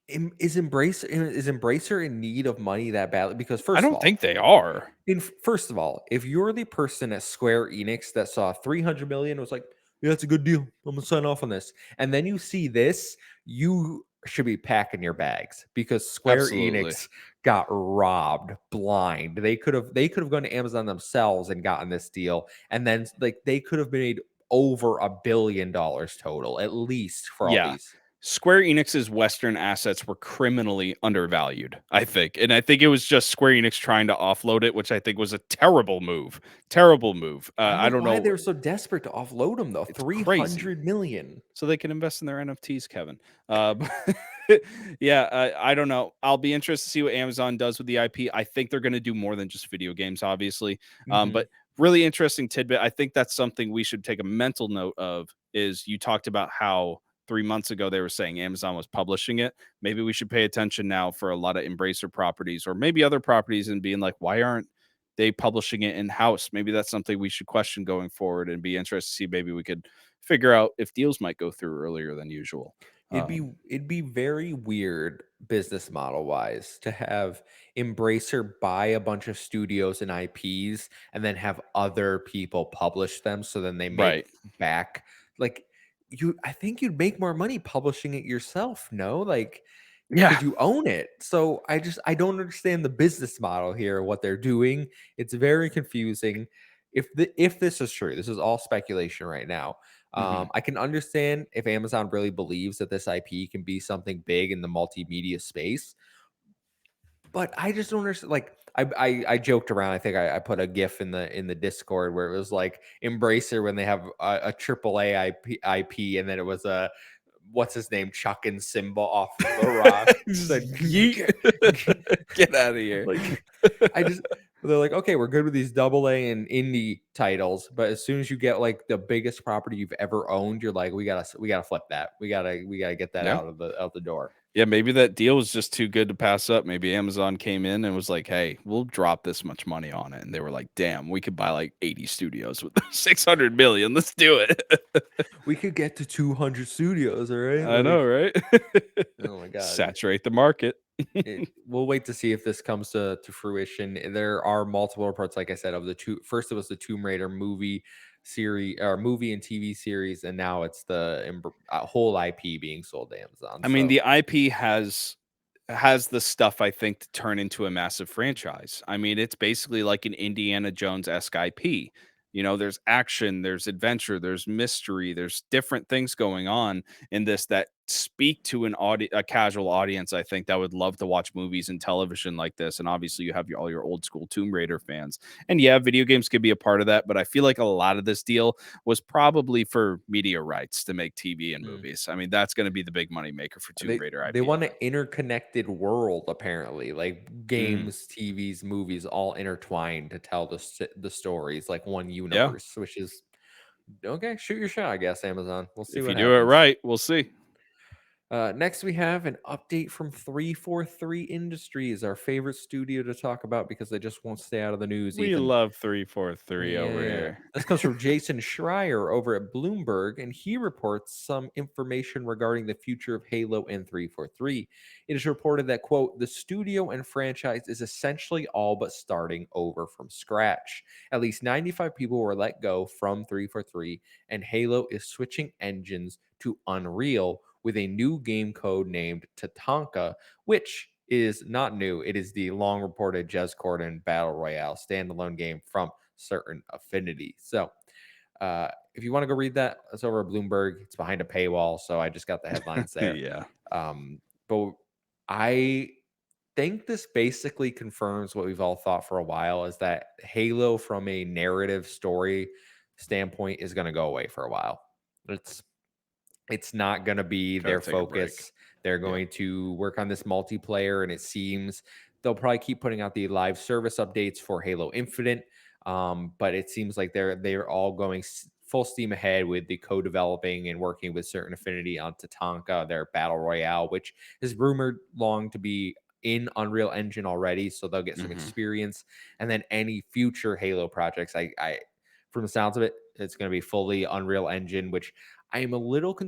Is Embracer in need of money that badly? Because
I
first of
don't
all,
think they are.
first of all, if you're the person at Square Enix that saw 300 million, was like, yeah, that's a good deal. I'm gonna sign off on this. And then you see this, you should be packing your bags because Square
Absolutely.
Enix got robbed blind. They could have gone to Amazon themselves and gotten this deal. And then like they could have made over $1 billion total, at least for all
Yeah.
these.
Square Enix's Western assets were criminally undervalued, I think. And I think it was just Square Enix trying to offload it, which I think was a terrible move. Terrible move.
I don't
I
know
don't
why they
know.
were so desperate to offload them though.
It's crazy.
300 million.
So they can invest in their NFTs, Kevin. But yeah, I don't know. I'll be interested to see what Amazon does with the IP. I think they're going to do more than just video games, obviously.
Mhm.
But really interesting tidbit. I think that's something we should take a mental note of. Is you talked about how 3 months ago they were saying Amazon was publishing it. Maybe we should pay attention now for a lot of Embracer properties or maybe other properties and being like, why aren't they publishing it in house? Maybe that's something we should question going forward and be interested to see. Maybe we could figure out if deals might go through earlier than usual.
It'd be very weird business model wise to have Embracer buy a bunch of studios and IPs and then have other people publish them so then they make
Right.
back like I think you'd make more money publishing it yourself, no? Like
Yeah.
because you own it. So I don't understand the business model here, what they're doing. It's very confusing. If this is true, this is all speculation right now.
Mhm.
I can understand if Amazon really believes that this IP can be something big in the multimedia space, but I just don't understand. Like I joked around. I think I put a GIF in the Discord where it was like Embracer when they have a AAA IP, and then it was a what's his name chucking Simba off the rock.
Just
Said
yeet. Get out of here.
like I just they're like, okay, we're good with these double A and indie titles, but as soon as you get like the biggest property you've ever owned, you're like, we gotta flip that. We gotta get that
Yeah.
out the door.
Yeah, maybe that deal was just too good to pass up. Maybe Amazon came in and was like, "Hey, we'll drop this much money on it." And they were like, "Damn, we could buy like 80 studios with 600 million. Let's do it."
We could get to 200 studios, all right?
I
Like,
know, right?
oh my god.
Saturate the market.
We'll wait to see if this comes to fruition. There are multiple reports, like I said, of the two. First, it was the Tomb Raider movie series or movie and TV series, and now it's the whole IP being sold to Amazon.
I mean,
So
the IP has the stuff I think to turn into a massive franchise. I mean, it's basically like an Indiana Jones-esque IP. You know, there's action, there's adventure, there's mystery, there's different things going on in this that speak to a casual audience. I think that would love to watch movies and television like this. And obviously, you have all your old school Tomb Raider fans. And yeah, video games could be a part of that, but I feel like a lot of this deal was probably for media rights to make TV and
mm,
movies. I mean, that's going to be the big money maker for Tomb Raider
they
IP, I
want an
think.
interconnected world, apparently, like
Mhm.
games, TVs, movies, all intertwined to tell the stories like one
Yeah.
universe, which is okay. Shoot your shot, I guess. Amazon. We'll see
If you
what
do it
happens.
right, we'll see.
Next, we have an update from 343 Industries, our favorite studio to talk about because they just won't stay out of the news,
We
Ethan.
love 343 over
Yeah.
here.
This comes from Jason Schreier over at Bloomberg, and he reports some information regarding the future of Halo in 343. It is reported that, quote, the studio and franchise is essentially all but starting over from scratch. At least 95 people were let go from 343, and Halo is switching engines to Unreal with a new game code named Tatanka, which is not new. It is the long reported Jez Corden Battle Royale standalone game from Certain Affinity. So, if you want to go read that, it's over at Bloomberg. It's behind a paywall, so I just got the headlines there.
Yeah.
But I think this basically confirms what we've all thought for a while is that Halo, from a narrative story standpoint, is going to go away for a while. It's it's not going to be
Gotta
their
take a break.
focus. They're
Yeah.
going to work on this multiplayer, and it seems they'll probably keep putting out the live service updates for Halo Infinite. But it seems like they're all going full steam ahead with the co-developing and working with certain affinity on Tatanka, their battle royale, which is rumored long to be in Unreal Engine already, so they'll get some
Hmm.
experience. And then any future Halo projects, I from the sounds of it, it's going to be fully Unreal Engine, which I am a little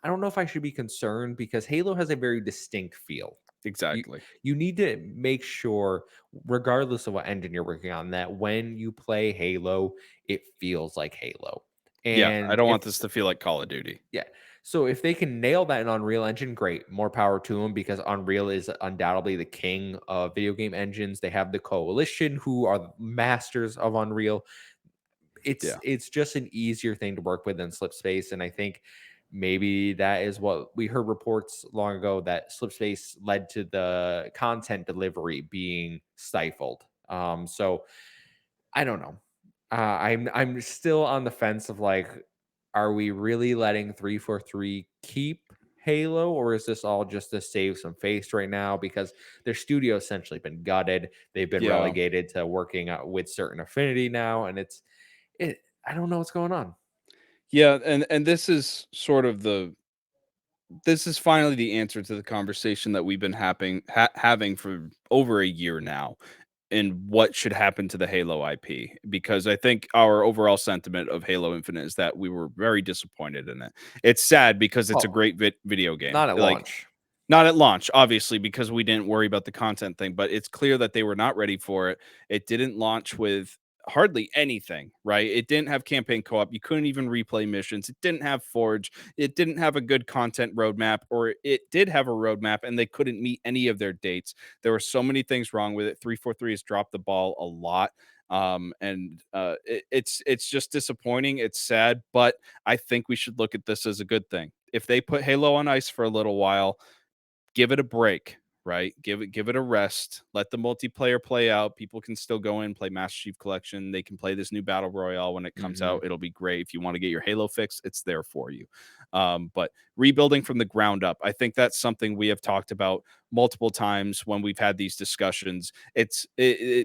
I don't know if I should be concerned because Halo has a very distinct feel. You
Exactly.
you need to make sure, regardless of what engine you're working on, that when you play Halo, it feels like Halo.
Yeah, I
And
don't
if
want this to feel like Call of Duty.
yeah, so if they can nail that in Unreal Engine, great. More power to them because Unreal is undoubtedly the king of video game engines. They have the Coalition, who are the masters of Unreal.
Yeah.
It's just an easier thing to work with than Slipspace, and I think maybe that is what we heard reports long ago that Slipspace led to the content delivery being stifled. So I don't know. I'm still on the fence of like, are we really letting 343 keep Halo, or is this all just to save some face right now? Because their studio essentially been gutted. They've been
Yeah.
relegated to working with certain affinity now, and I don't know what's going on.
Yeah, and this is sort of this is finally the answer to the conversation that we've been having for over a year now, and what should happen to the Halo IP, because I think our overall sentiment of Halo Infinite is that we were very disappointed in it. It's sad because it's a
Well,
great video game.
not at
Like,
launch.
not at launch, obviously, because we didn't worry about the content thing, but it's clear that they were not ready for it. It didn't launch with hardly anything, right? It didn't have campaign co-op. You couldn't even replay missions. It didn't have Forge. It didn't have a good content roadmap, or it did have a roadmap and they couldn't meet any of their dates. There were so many things wrong with it. 343 has dropped the ball a lot. It's just disappointing. It's sad, but I think we should look at this as a good thing. If they put Halo on ice for a little while, give it a break, right? Give it a rest. Let the multiplayer play out. People can still go in, play Master Chief Collection. They can play this new battle royale when it comes
Hmm.
out. It'll be great. If you want to get your Halo fix, it's there for you. But rebuilding from the ground up, I think that's something we have talked about multiple times when we've had these discussions.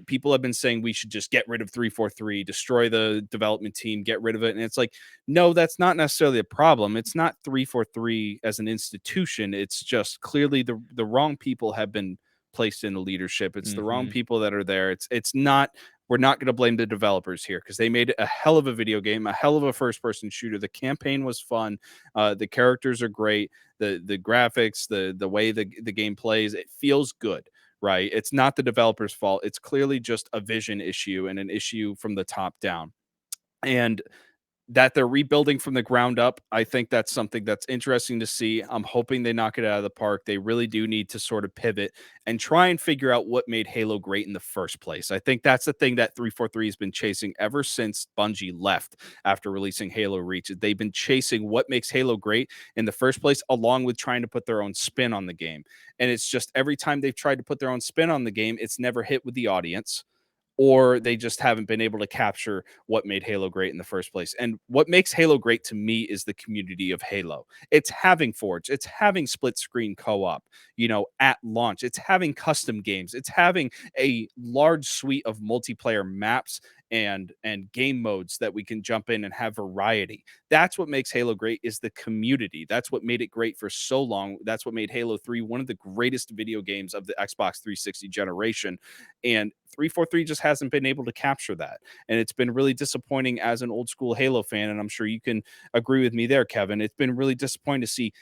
People have been saying we should just get rid of 343, destroy the development team, get rid of it, and it's like, no, that's not necessarily a problem. It's not 343 as an institution. It's just clearly the wrong people have been placed in the leadership. It's the wrong
Hmm.
people that are there. It's not, we're not going to blame the developers here, because they made a hell of a video game, a hell of a first person shooter. The campaign was fun. The characters are great. The graphics, the way the game plays, it feels good. Right. It's not the developer's fault. It's clearly just a vision issue and an issue from the top down. And that they're rebuilding from the ground up, I think that's something that's interesting to see. I'm hoping they knock it out of the park. They really do need to sort of pivot and try and figure out what made Halo great in the first place. I think that's the thing that 343 has been chasing ever since Bungie left after releasing Halo Reach. They've been chasing what makes Halo great in the first place, along with trying to put their own spin on the game. And it's just every time they've tried to put their own spin on the game, it's never hit with the audience, or they just haven't been able to capture what made Halo great in the first place. And what makes Halo great to me is the community of Halo. It's having Forge, it's having split screen co-op, at launch. It's having custom games. It's having a large suite of multiplayer maps and game modes that we can jump in and have variety. That's what makes Halo great, is the community. That's what made it great for so long. That's what made Halo 3 one of the greatest video games of the Xbox 360 generation. And 343 just hasn't been able to capture that. And it's been really disappointing as an old school Halo fan. And I'm sure you can agree with me there, Kevin. It's been really disappointing to see,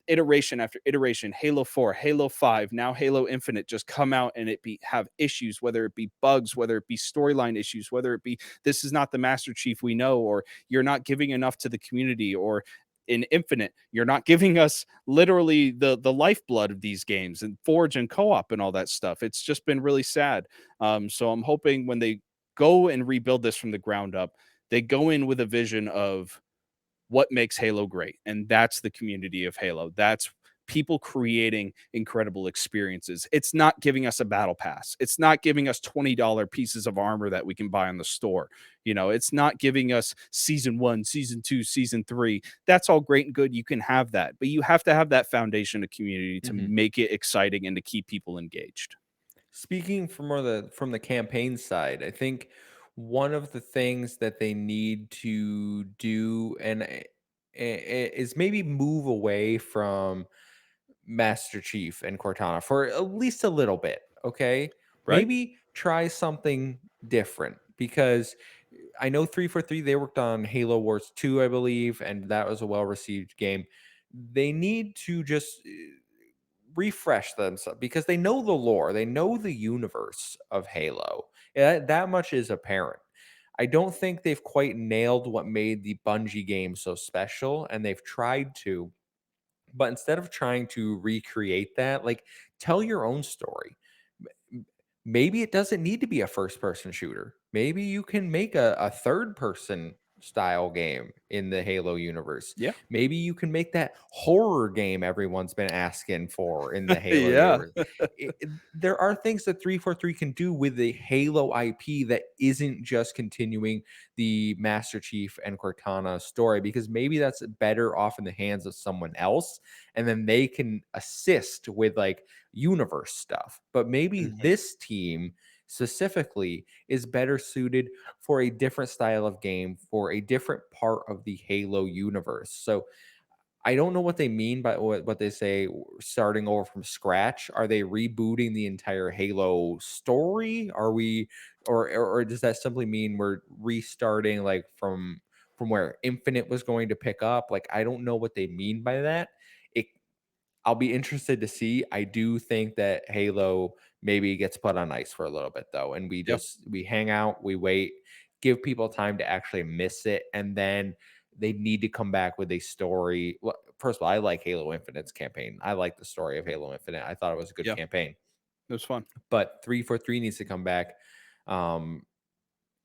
iteration after iteration, Halo 4, Halo 5, now Halo Infinite, just come out and have issues, whether it be bugs, whether it be storyline issues, whether it be this is not the Master Chief we know, or you're not giving enough to the community, or in Infinite, you're not giving us literally the lifeblood of these games and Forge and co-op and all that stuff. It's just been really sad. So I'm hoping when they go and rebuild this from the ground up, they go in with a vision of what makes Halo great. And that's the community of Halo. That's people creating incredible experiences. It's not giving us a battle pass. It's not giving us $20 pieces of armor that we can buy in the store. It's not giving us season 1, season 2, season 3. That's all great and good. You can have that, but you have to have that foundation of community to
Hmm.
make it exciting and to keep people engaged.
Speaking from more the from the campaign side, I think one of the things that they need to do is maybe move away from Master Chief and Cortana for at least a little bit, okay?
Right?
Maybe try something different because I know 343 they worked on Halo Wars 2, I believe, and that was a well-received game. They need to just refresh themselves because they know the lore, they know the universe of Halo. That much is apparent. I don't think they've quite nailed what made the Bungie game so special, and they've tried to, but instead of trying to recreate that, like tell your own story. Maybe it doesn't need to be a first person shooter. Maybe you can make a third person style game in the Halo universe.
Yeah.
Maybe you can make that horror game everyone's been asking for in the Halo
Yeah.
universe. There are things that 343 can do with the Halo IP that isn't just continuing the Master Chief and Cortana story, because maybe that's better off in the hands of someone else, and then they can assist with like universe stuff. But maybe
Mhm.
this team specifically is better suited for a different style of game, for a different part of the Halo universe. So I don't know what they mean by what they say starting over from scratch. Are they rebooting the entire Halo story? Are we, or does that simply mean we're restarting like from where Infinite was going to pick up? Like I don't know what they mean by that. It I'll be interested to see. I do think that Halo maybe gets put on ice for a little bit though, and we
Yeah.
just we hang out, we wait, give people time to actually miss it, and then they need to come back with a story. Well, first of all, I like Halo Infinite's campaign. I like the story of Halo Infinite. I thought it was a good
Yeah.
campaign,
It was fun.
but 343 needs to come back. Um,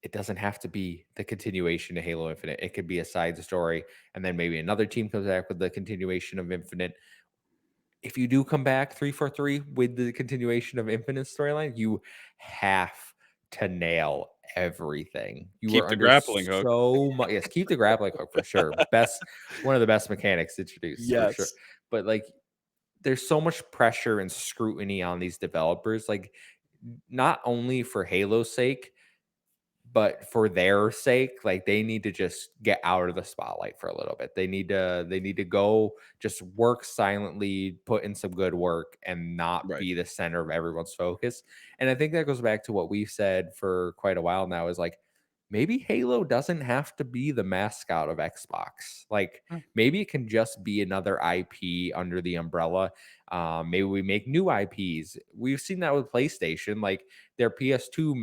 it doesn't have to be the continuation of Halo Infinite. It could be a side story, and then maybe another team comes back with the continuation of Infinite. If you do come back 343 with the continuation of Infinite storyline, you have to nail everything. You
Keep
are
the
under
grappling hook.
so much. Yes, keep the grappling hook for sure. Best one of the best mechanics introduced for sure.
Yes.
But like there's so much pressure and scrutiny on these developers, like not only for Halo's sake, but for their sake, like they need to just get out of the spotlight for a little bit. They need to go just work silently, put in some good work and not
Right.
be the center of everyone's focus. And I think that goes back to what we've said for quite a while now is like maybe Halo doesn't have to be the mascot of Xbox. Like
Mm.
maybe it can just be another IP under the umbrella. Maybe we make new IPs. We've seen that with PlayStation. Like their PS2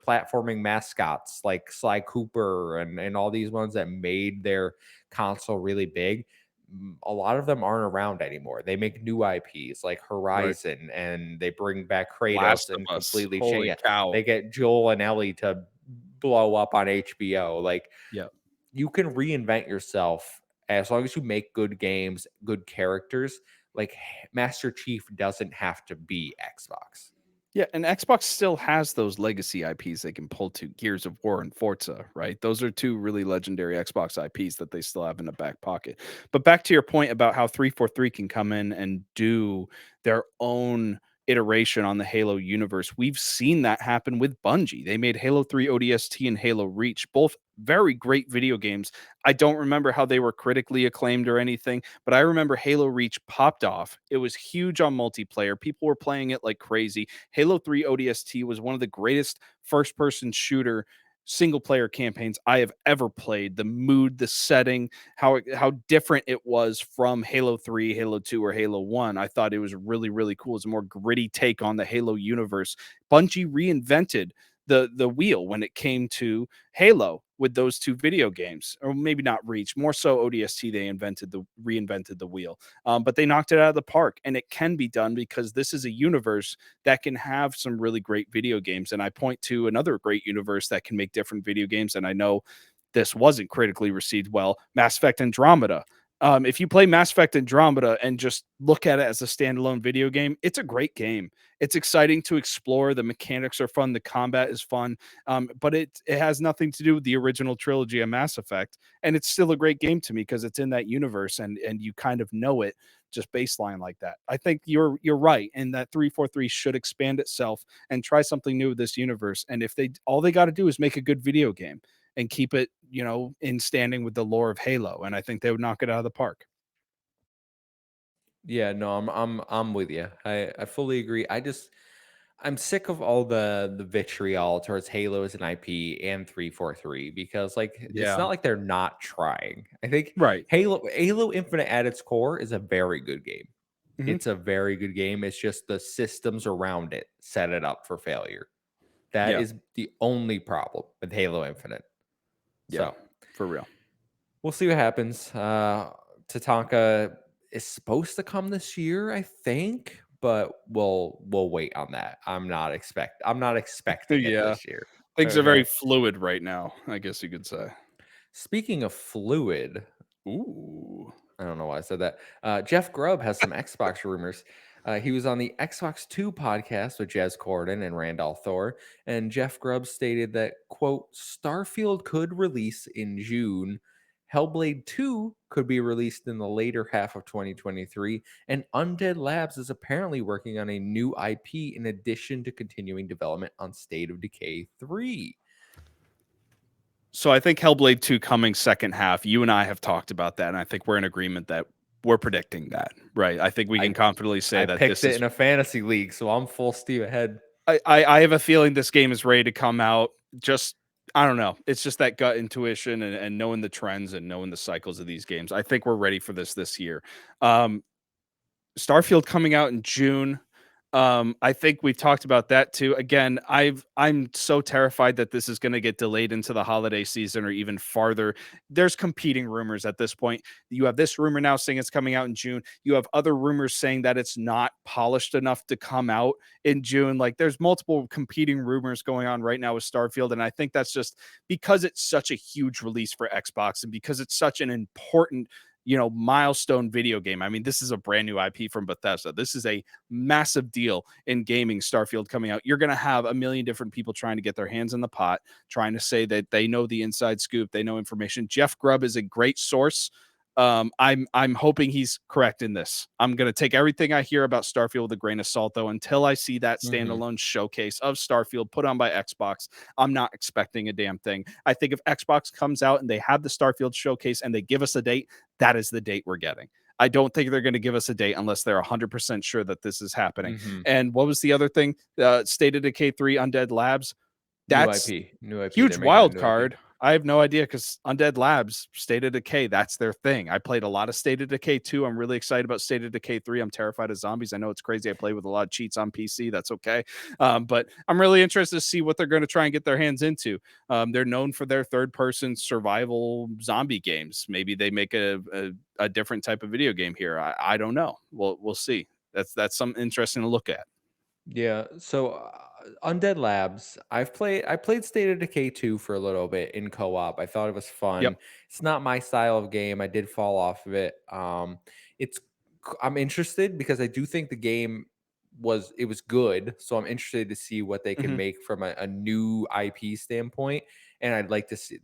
platforming mascots like Sly Cooper and all these ones that made their console really big. A lot of them aren't around anymore. They make new IPs like
Right.
Horizon, and they bring back Kratos
Last of
and
Us.
completely change
Holy
it.
cow.
They get Joel and Ellie to blow up on HBO. Like
Yeah.
you can reinvent yourself as long as you make good games, good characters. Like Master Chief doesn't have to be Xbox.
Yeah, and Xbox still has those legacy IPs they can pull to Gears of War and Forza, right? Those are two really legendary Xbox IPs that they still have in the back pocket. But back to your point about how 343 can come in and do their own iteration on the Halo universe. We've seen that happen with Bungie. They made Halo 3 ODST and Halo Reach, both very great video games. I don't remember how they were critically acclaimed or anything, but I remember Halo Reach popped off. It was huge on multiplayer. People were playing it like crazy. Halo 3 ODST was one of the greatest first person shooter single player campaigns I have ever played. The mood, the setting, how different it was from Halo 3, Halo 2 or Halo 1. I thought it was really cool. It's a more gritty take on the Halo universe. Bungie reinvented the wheel when it came to Halo with those two video games, or maybe not Reach, more so ODST. They reinvented the wheel, but they knocked it out of the park, and it can be done because this is a universe that can have some really great video games. And I point to another great universe that can make different video games, and I know this wasn't critically received well, Mass Effect Andromeda. If you play Mass Effect Andromeda and just look at it as a standalone video game, it's a great game. It's exciting to explore. The mechanics are fun. The combat is fun. But it has nothing to do with the original trilogy of Mass Effect, and it's still a great game to me because it's in that universe and you kind of know it just baseline like that. I think you're right, and that 343 should expand itself and try something new with this universe. And if they all they got to do is make a good video game and keep it, in standing with the lore of Halo, and I think they would knock it out of the park.
Yeah, no, I'm with you. I fully agree. I'm sick of all the vitriol towards Halo as an IP and 343 because like it's
Yeah.
not like they're not trying. I think
Right.
Halo Infinite at its core is a very good game.
Mhm.
It's a very good game. It's just the systems around it set it up for failure. That
Yeah.
is the only problem with Halo Infinite.
Yeah.
So
For real.
we'll see what happens. Tatanka is supposed to come this year, I think, but we'll wait on that. I'm not expecting it
Yeah.
this year.
Things are very
Okay.
fluid right now, I guess you could say.
Speaking of fluid,
Ooh.
I don't know why I said that. Jeff Grubb has some Xbox rumors. He was on the Xbox 2 podcast with Jez Corden and Randall Thor, and Jeff Grubb stated that, quote, Starfield could release in June, Hellblade 2 could be released in the later half of 2023, and Undead Labs is apparently working on a new IP in addition to continuing development on State of Decay 3.
So I think Hellblade 2 coming second half. You and I have talked about that, and I think we're in agreement that we're predicting that, right? I think we can
I
confidently say
I
that
picked
this
it
is
in a fantasy league, so I'm full steam ahead.
I have a feeling this game is ready to come out. Just I don't know. It's just that gut intuition and knowing the trends and knowing the cycles of these games. I think we're ready for this year. Um, Starfield coming out in June. I think we've talked about that too. Again, I'm so terrified that this is going to get delayed into the holiday season or even farther. There's competing rumors at this point. You have this rumor now saying it's coming out in June. You have other rumors saying that it's not polished enough to come out in June. Like there's multiple competing rumors going on right now with Starfield, and I think that's just because it's such a huge release for Xbox and because it's such an important milestone video game. I mean, this is a brand new IP from Bethesda. This is a massive deal in gaming. Starfield coming out. You're going to have a million different people trying to get their hands in the pot, trying to say that they know the inside scoop, they know information. Jeff Grubb is a great source. I'm hoping he's correct in this. I'm gonna take everything I hear about Starfield with a grain of salt, though, until I see that
Mhm.
standalone showcase of Starfield put on by Xbox. I'm not expecting a damn thing. I think if Xbox comes out and they have the Starfield showcase and they give us a date, that is the date we're getting. I don't think they're going to give us a date unless they're 100% sure that this is happening.
Mhm.
And what was the other thing? State of Decay 3 Undead Labs.
New
That's
IP, new IP.
huge
They're making a
wild
new IP.
card. I have no idea because Undead Labs, State of Decay, that's their thing. I played a lot of State of Decay 2. I'm really excited about State of Decay 3. I'm terrified of zombies. I know it's crazy. I play with a lot of cheats on PC. That's okay. But I'm really interested to see what they're going to try and get their hands into. They're known for their third person survival zombie games. Maybe they make a different type of video game here. I don't know. We'll see. That's something interesting to look at.
Yeah. So Undead Labs, I played State of Decay 2 for a little bit in co-op. I thought it was
Yep.
fun. It's not my style of game. I did fall off of it. It's I'm interested because I do think the game was good. So I'm interested to see what they can
Hmm.
make from a new IP standpoint. And I'd like to see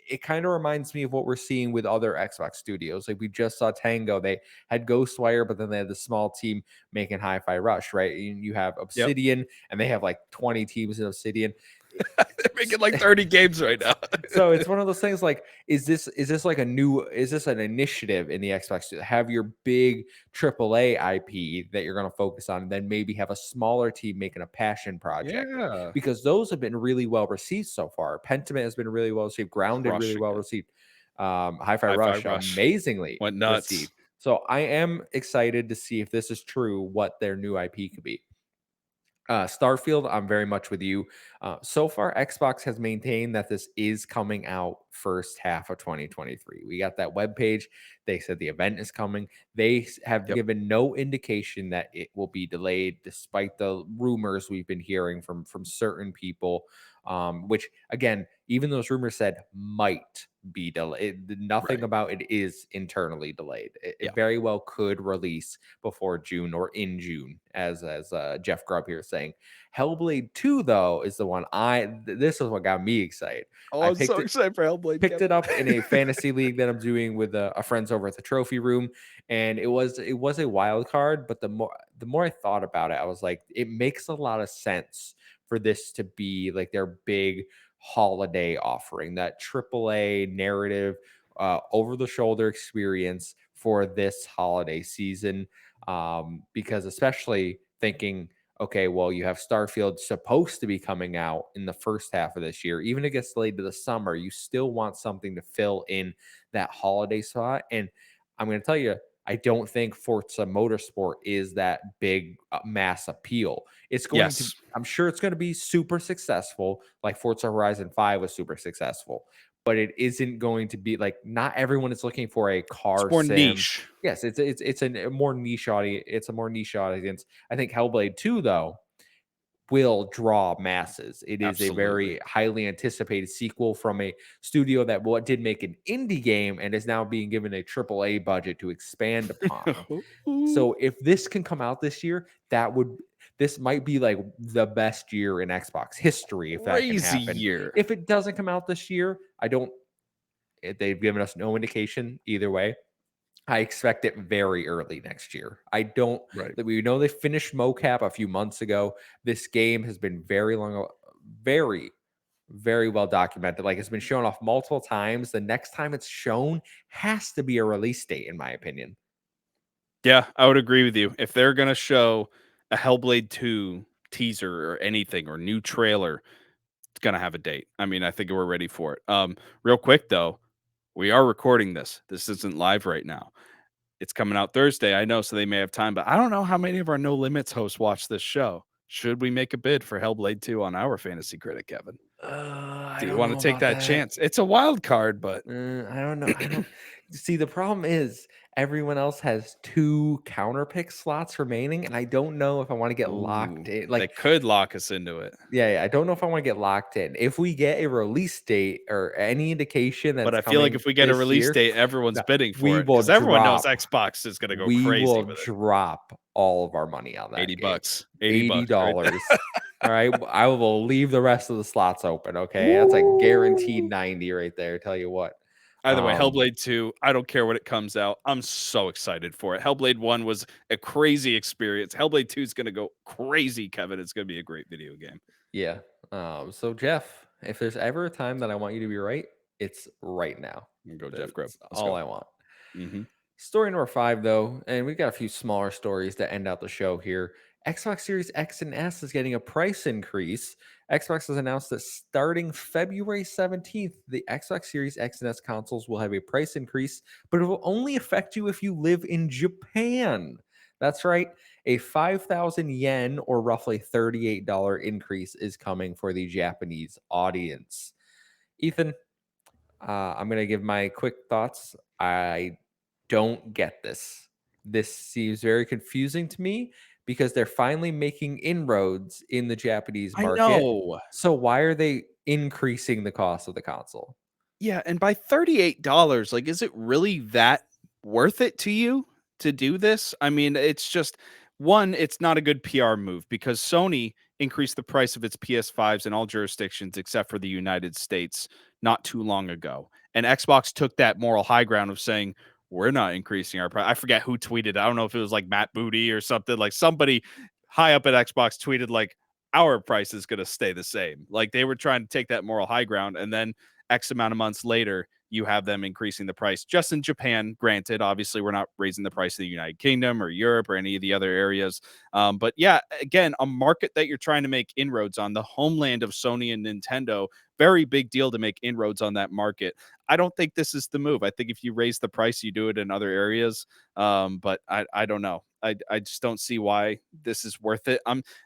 it kind of reminds me of what we're seeing with other Xbox studios. Like we just saw Tango. They had Ghostwire, but then they had the small team making Hi-Fi Rush, right? You have
Yep.
Obsidian, and they have like 20 teams in Obsidian.
They're making like 30 games right now.
So it's one of those things like, is this like a new is this an initiative in the Xbox to have your big AAA IP that you're going to focus on, and then maybe have a smaller team making a passion project?
Yeah.
Because those have been really well received so far. Pentiment has been really well received, Grounded really
Crushing
well
it.
received, Hi-Fi
Hi-Fi
Rush
Rush
amazingly
went nuts.
received. So I am excited to see if this is true, what their new IP could be. Starfield, I'm very much with you. So far, Xbox has maintained that this is coming out first half of 2023. We got that web page. They said the event is coming. Have
Yep.
given no indication that it will be delayed, despite the rumors we've been hearing from certain people. which again, even those rumors said might be delayed. Nothing
Right.
about it is internally delayed. It
Yeah.
very well could release before June or in June, as Jeff Grubb here is saying. Hellblade 2, though, is the one this is what got me excited.
Oh,
I
I'm so excited for Hellblade,
picked it
Kevin.
up in a fantasy league that I'm doing with a friends over at the trophy room, and it was a wild card. But the more I thought about it, I was like, it makes a lot of sense for this to be like their big holiday offering, that AAA narrative, over the shoulder experience for this holiday season. Because especially thinking, okay, well, you have Starfield supposed to be coming out in the first half of this year. Even if it gets delayed to the summer, you still want something to fill in that holiday slot. And I'm going to tell you, I don't think Forza Motorsport is that big mass appeal. It's going to,
Yes.
I'm sure it's going to be super successful, like Forza Horizon 5 was super successful, but it isn't going to be like, not everyone is looking for a
It's
car
more
sim.
niche.
Yes, it's a more niche audience. It's a more niche audience. I think Hellblade 2, though, will draw masses. It is a
Absolutely.
very highly anticipated sequel from a studio that what did make an indie game and is now being given a triple A budget to expand upon. So if this can come out this year, this might be like the best year in Xbox history if that can
Crazy
happen.
year.
If it doesn't come out this year, I don't they've given us no indication either way. I expect it very early next year. I don't
Right.
that we know they finished mocap a few months ago. This game has been very long, very, very well documented. Like it's been shown off multiple times. The next time it's shown has to be a release date, in my opinion.
Yeah, I would agree with you. If they're gonna show a Hellblade 2 teaser or anything or new trailer, it's gonna have a date. I mean, I think we're ready for it. Real quick though, we are recording this. This isn't live right now. It's coming out Thursday. I know, so they may have time, but I don't know how many of our No Limits hosts watch this show. Should we make a bid for Hellblade 2 on our fantasy critic, Kevin?
I
Do you
don't
want to
know
take
about
that
that.
chance? It's a wild card, but
I don't know. I don't see the problem is everyone else has two counter pick slots remaining, and I don't know if I want to get locked
ooh,
in.
they
Like,
could lock us into it.
yeah, I don't know if I want to get locked in. If we get a release date or any indication that
But
it's
I feel like
coming
if we get a
this
release
year,
date, everyone's
no,
bidding
we
for it
will
because everyone knows
drop.
Xbox is going to go
We
crazy
will
with it.
drop all of our money on that
80
game.
bucks. 80
$80.
bucks right there.
All right. I will leave the rest of the slots open. Okay. That's a guaranteed
Woo!
90 right there. Tell you what.
Either way,
Um,
Hellblade 2, I don't care when it comes out. I'm so excited for it. Hellblade 1 was a crazy experience. Hellblade 2 is going to go crazy, Kevin. It's going to be a great video game.
yeah. So Jeff, if there's ever a time that I want you to be right, it's right now.
I'm going to go Jeff Grubb.
That's
Let's
all
go.
I want.
Hmm.
Story number 5, though, and we've got a few smaller stories to end out the show here. Xbox Series X and S is getting a price increase. Xbox has announced that starting February 17th, the Xbox Series X and S consoles will have a price increase, but it will only affect you if you live in Japan. That's right. A 5,000 yen or roughly $38 increase is coming for the Japanese audience. Ethan, I'm going to give my quick thoughts. I don't get this. This seems very confusing to me because they're finally making inroads in the Japanese
I
market.
know.
So why are they increasing the cost of the console?
Yeah, and by $38, like, is it really that worth it to you to do this? I mean, it's just one, it's not a good PR move because Sony increased the price of its PS5s in all jurisdictions except for the United States not too long ago. And Xbox took that moral high ground of saying, we're not increasing our price. I forget who tweeted. I don't know if it was like Matt Booty or something. Like somebody high up at Xbox tweeted like our price is going to stay the same. Like they were trying to take that moral high ground and then X amount of months later, you have them increasing the price just in Japan. Granted, obviously, we're not raising the price in the United Kingdom or Europe or any of the other areas. But yeah, again, a market that you're trying to make inroads on, the homeland of Sony and Nintendo, very big deal to make inroads on that market. I don't think this is the move. I think if you raise the price, you do it in other areas. But I don't know. I just don't see why this is worth it.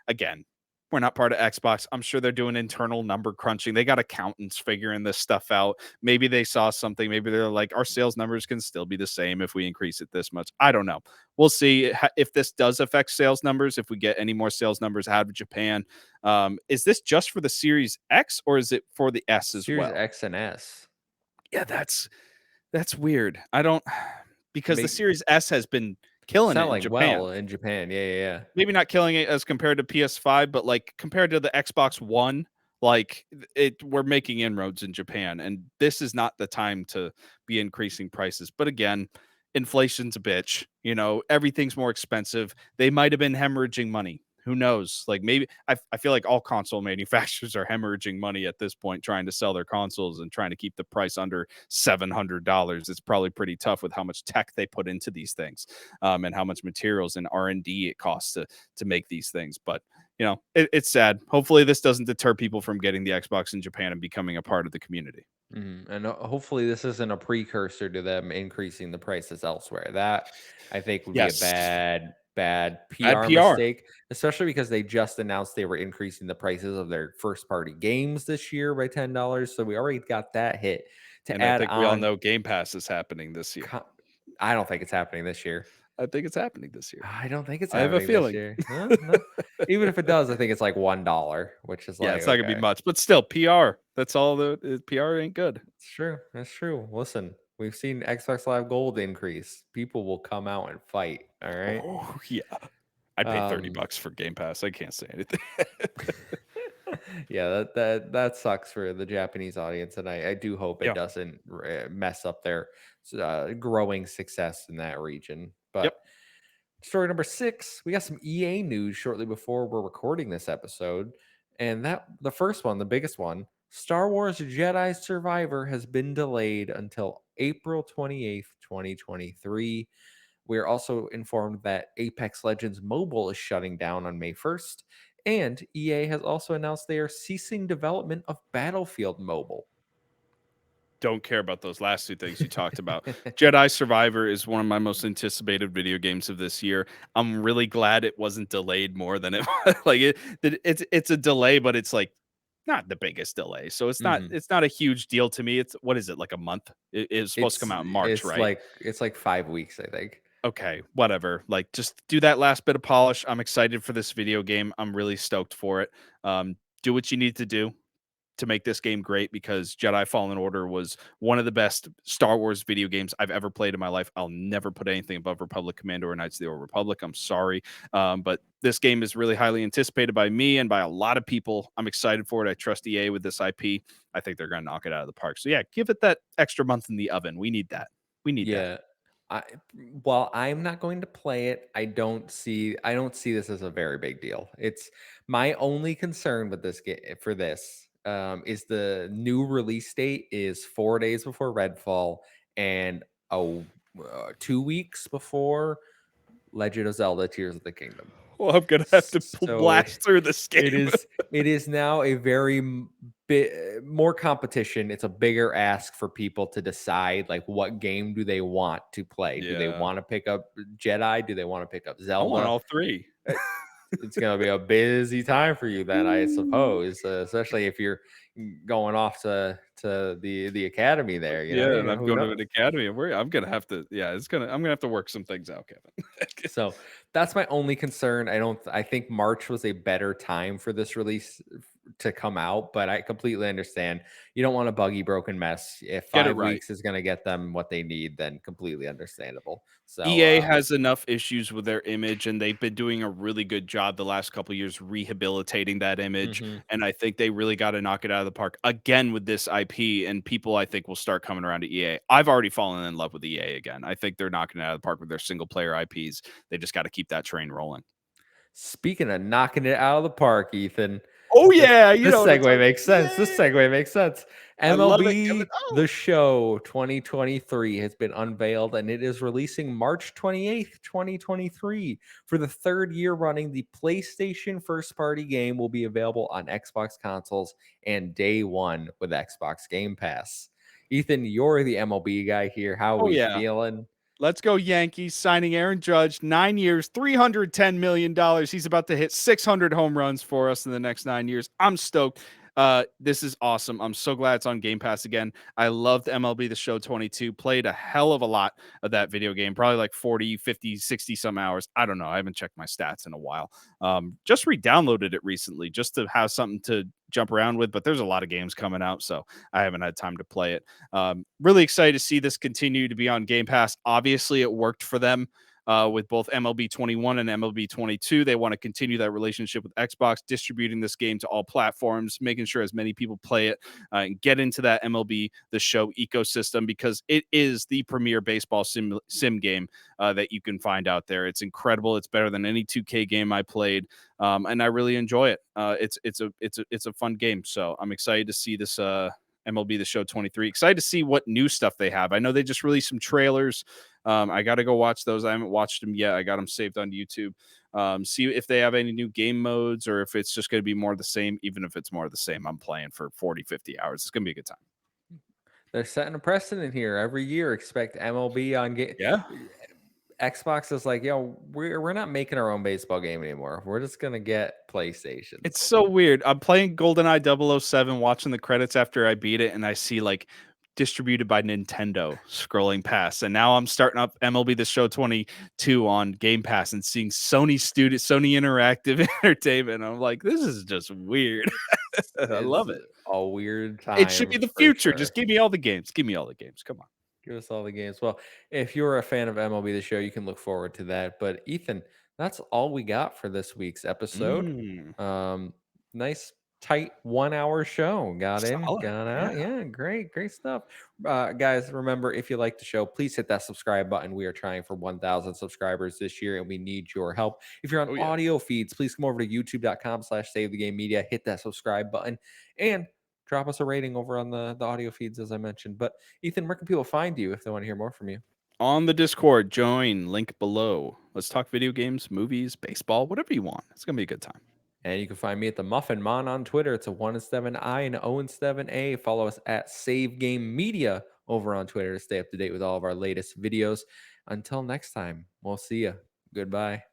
Again, We're not part of Xbox. I'm sure they're doing internal number crunching. They got accountants figuring this stuff out. Maybe they saw something. Maybe they're like, our sales numbers can still be the same if we increase it this much. I don't know. We'll see if this does affect sales numbers, if we get any more sales numbers out of Japan. Is this just for the Series X or is it for the S as
Series
well?
X and S.
Yeah, that's weird. I don't because the
Make
Series S has been killing it in
selling
Japan.
well in Japan. Yeah, yeah, yeah.
Maybe not killing it as compared to PS5, but, like, compared to the Xbox One, like, we're making inroads in Japan, and this is not the time to be increasing prices, but again, inflation's a bitch, everything's more expensive. They might have been hemorrhaging money. Who knows? Like, maybe I feel like all console manufacturers are hemorrhaging money at this point trying to sell their consoles and trying to keep the price under $700. It's probably pretty tough with how much tech they put into these things, and how much materials and R&D it costs to make these things. But it's sad. Hopefully, this doesn't deter people from getting the Xbox in Japan and becoming a part of the community.
And hopefully, this isn't a precursor to them increasing the prices elsewhere. That I think would be a
Yes,
bad
bad
PR
PR.
mistake, especially because they just announced they were increasing the prices of their first party games this year by $10. So we already got that hit. To
And I
add
think we all
on,
know Game Pass is happening this year.
co- I don't think it's happening this year.
I think it's happening this year.
I don't think it's
I have a
happening this
feeling.
year. No, no. Even if it does, I think it's like $1, which is
Yeah,
like
it's not gonna be
okay.
much, but still, PR. That's all PR ain't good.
It's true. That's true. Listen, we've seen Xbox Live Gold increase. People will come out and fight. All right.
Oh yeah, I'd pay 30
Um,
bucks for Game Pass. I can't say anything.
yeah, that sucks for the Japanese audience, and I do hope it
Yeah.
doesn't mess up their growing success in that region.
Yep.
But story number 6, we got some EA news shortly before we're recording this episode, and that the first one, the biggest one, Star Wars Jedi Survivor has been delayed until April 28th, 2023. We're also informed that Apex Legends Mobile is shutting down on May 1st, and EA has also announced they are ceasing development of Battlefield Mobile.
Don't care about those last two things you talked about. Jedi Survivor is one of my most anticipated video games of this year. I'm really glad it wasn't delayed more than it like it's a delay, but it's like not the biggest delay. So it's not
Mhm.
it's not a huge deal to me. It's what is it, like a month? It is supposed to come
It's
out in March, right?
it's like 5 weeks, I think.
Okay, whatever. Like just do that last bit of polish. I'm excited for this video game. I'm really stoked for it. Do what you need to do to make this game great because Jedi Fallen Order was one of the best Star Wars video games I've ever played in my life. I'll never put anything above Republic Commando or Knights of the Old Republic. I'm sorry. But this game is really highly anticipated by me and by a lot of people. I'm excited for it. I trust EA with this IP. I think they're going to knock it out of the park. So, yeah, give it that extra month in the oven. We need that. We need that.
Yeah. I While I'm not going to play it, I don't see this as a very big deal. It's my only concern with this game for this is the new release date is 4 days before Redfall and 2 weeks before Legend of Zelda Tears of the Kingdom.
Well, I'm going to have to
So
blast through this
it
game.
is now a very bit more competition. It's a bigger ask for people to decide like what game do they want to play. Do they
Yeah.
want to pick up Jedi? Do they want to pick up
I want
Zelda?
all three.
Uh, It's gonna be a busy time for you then, I suppose, especially if you're going off to the academy there.
Yeah, and I'm
Who
going to
knows?
an academy, and I'm gonna have to yeah, I'm gonna have to work some things out, Kevin.
So that's my only concern. I think March was a better time for this release to come out, but I completely understand. You don't want a buggy broken mess. If
Get it
5
right.
weeks is going to get them what they need, then completely understandable. So
EA has enough issues with their image, and they've been doing a really good job the last couple years rehabilitating that image,
mhm.
and I think they really gotta knock it out of the park again with this IP, and people, I think, will start coming around to EA. I've already fallen in love with EA again. I think they're knocking it out of the park with their single player IPs. They just gotta keep that train rolling.
Speaking of knocking it out of the park, Ethan,
Oh,
this
yeah, you
this
know what I'm
segue
talking
makes sense. This
yeah,
segue makes sense.
I love it, Kevin.
MLB
Oh!
The Show 2023 has been unveiled and it is releasing March 28th, 2023. For the third year running, the PlayStation first party game will be available on Xbox consoles and day one with Xbox Game Pass. Ethan, you're the MLB guy here. How are
Oh,
we
yeah.
feeling?
Let's go Yankees signing Aaron Judge, 9 years, $310 million. He's about to hit 600 home runs for us in the next 9 years. I'm stoked. This is awesome. I'm so glad it's on Game Pass again. I loved MLB The Show 22. Played a hell of a lot of that video game, probably like 40, 50, 60 some hours. I don't know. I haven't checked my stats in a while. Just re-downloaded it recently just to have something to jump around with, but there's a lot of games coming out, so I haven't had time to play it. Really excited to see this continue to be on Game Pass. Obviously, it worked for them with both MLB 21 and MLB 22. They want to continue that relationship with Xbox, distributing this game to all platforms, making sure as many people play it and get into that MLB The Show ecosystem because it is the premier baseball sim game that you can find out there. It's incredible. It's better than any 2K game I played, and I really enjoy it. It's a fun game, so I'm excited to see this. MLB The Show 23. Excited to see what new stuff they have. I know they just released some trailers. I got to go watch those. I haven't watched them yet. I got them saved on YouTube. See if they have any new game modes or if it's just going to be more of the same. Even if it's more of the same, I'm playing for 40, 50 hours. It's going to be a good time.
They're setting a precedent here. Every year, expect MLB on game.
Yeah.
Xbox is like, yo, we're not making our own baseball game anymore. We're just gonna get PlayStations.
It's so weird. I'm playing GoldenEye 007, watching the credits after I beat it, and I see like distributed by Nintendo scrolling past. And now I'm starting up MLB The Show 22 on Game Pass and seeing Sony Interactive Entertainment. I'm like, this is just weird. I
It's
love it.
a weird
It should be
time
the
for
future.
sure.
Just give me all the games. Give me all the games. Come on.
Give us all the games. Well, if you're a fan of MLB The Show, you can look forward to that. But Ethan, that's all we got for this week's episode.
Mm,
Um, nice tight 1 hour show. Got in,
solid.
got
Yeah.
out. Yeah, great stuff. Guys, remember if you like the show, please hit that subscribe button. We are trying for 1,000 subscribers this year, and we need your help. If you're on
Oh, yeah.
audio feeds, please come over to youtube.com/save the game media, hit that subscribe button, and drop us a rating over on the audio feeds, as I mentioned. But Ethan, where can people find you if they want to hear more from you?
On the Discord, join, link below. Let's talk video games, movies, baseball, whatever you want. It's going to be a good time.
And you can find me at the Muffin Mon on Twitter. It's a 1-7-I and 0-7-A. Follow us at Save Game Media over on Twitter to stay up to date with all of our latest videos. Until next time, we'll see you. Goodbye.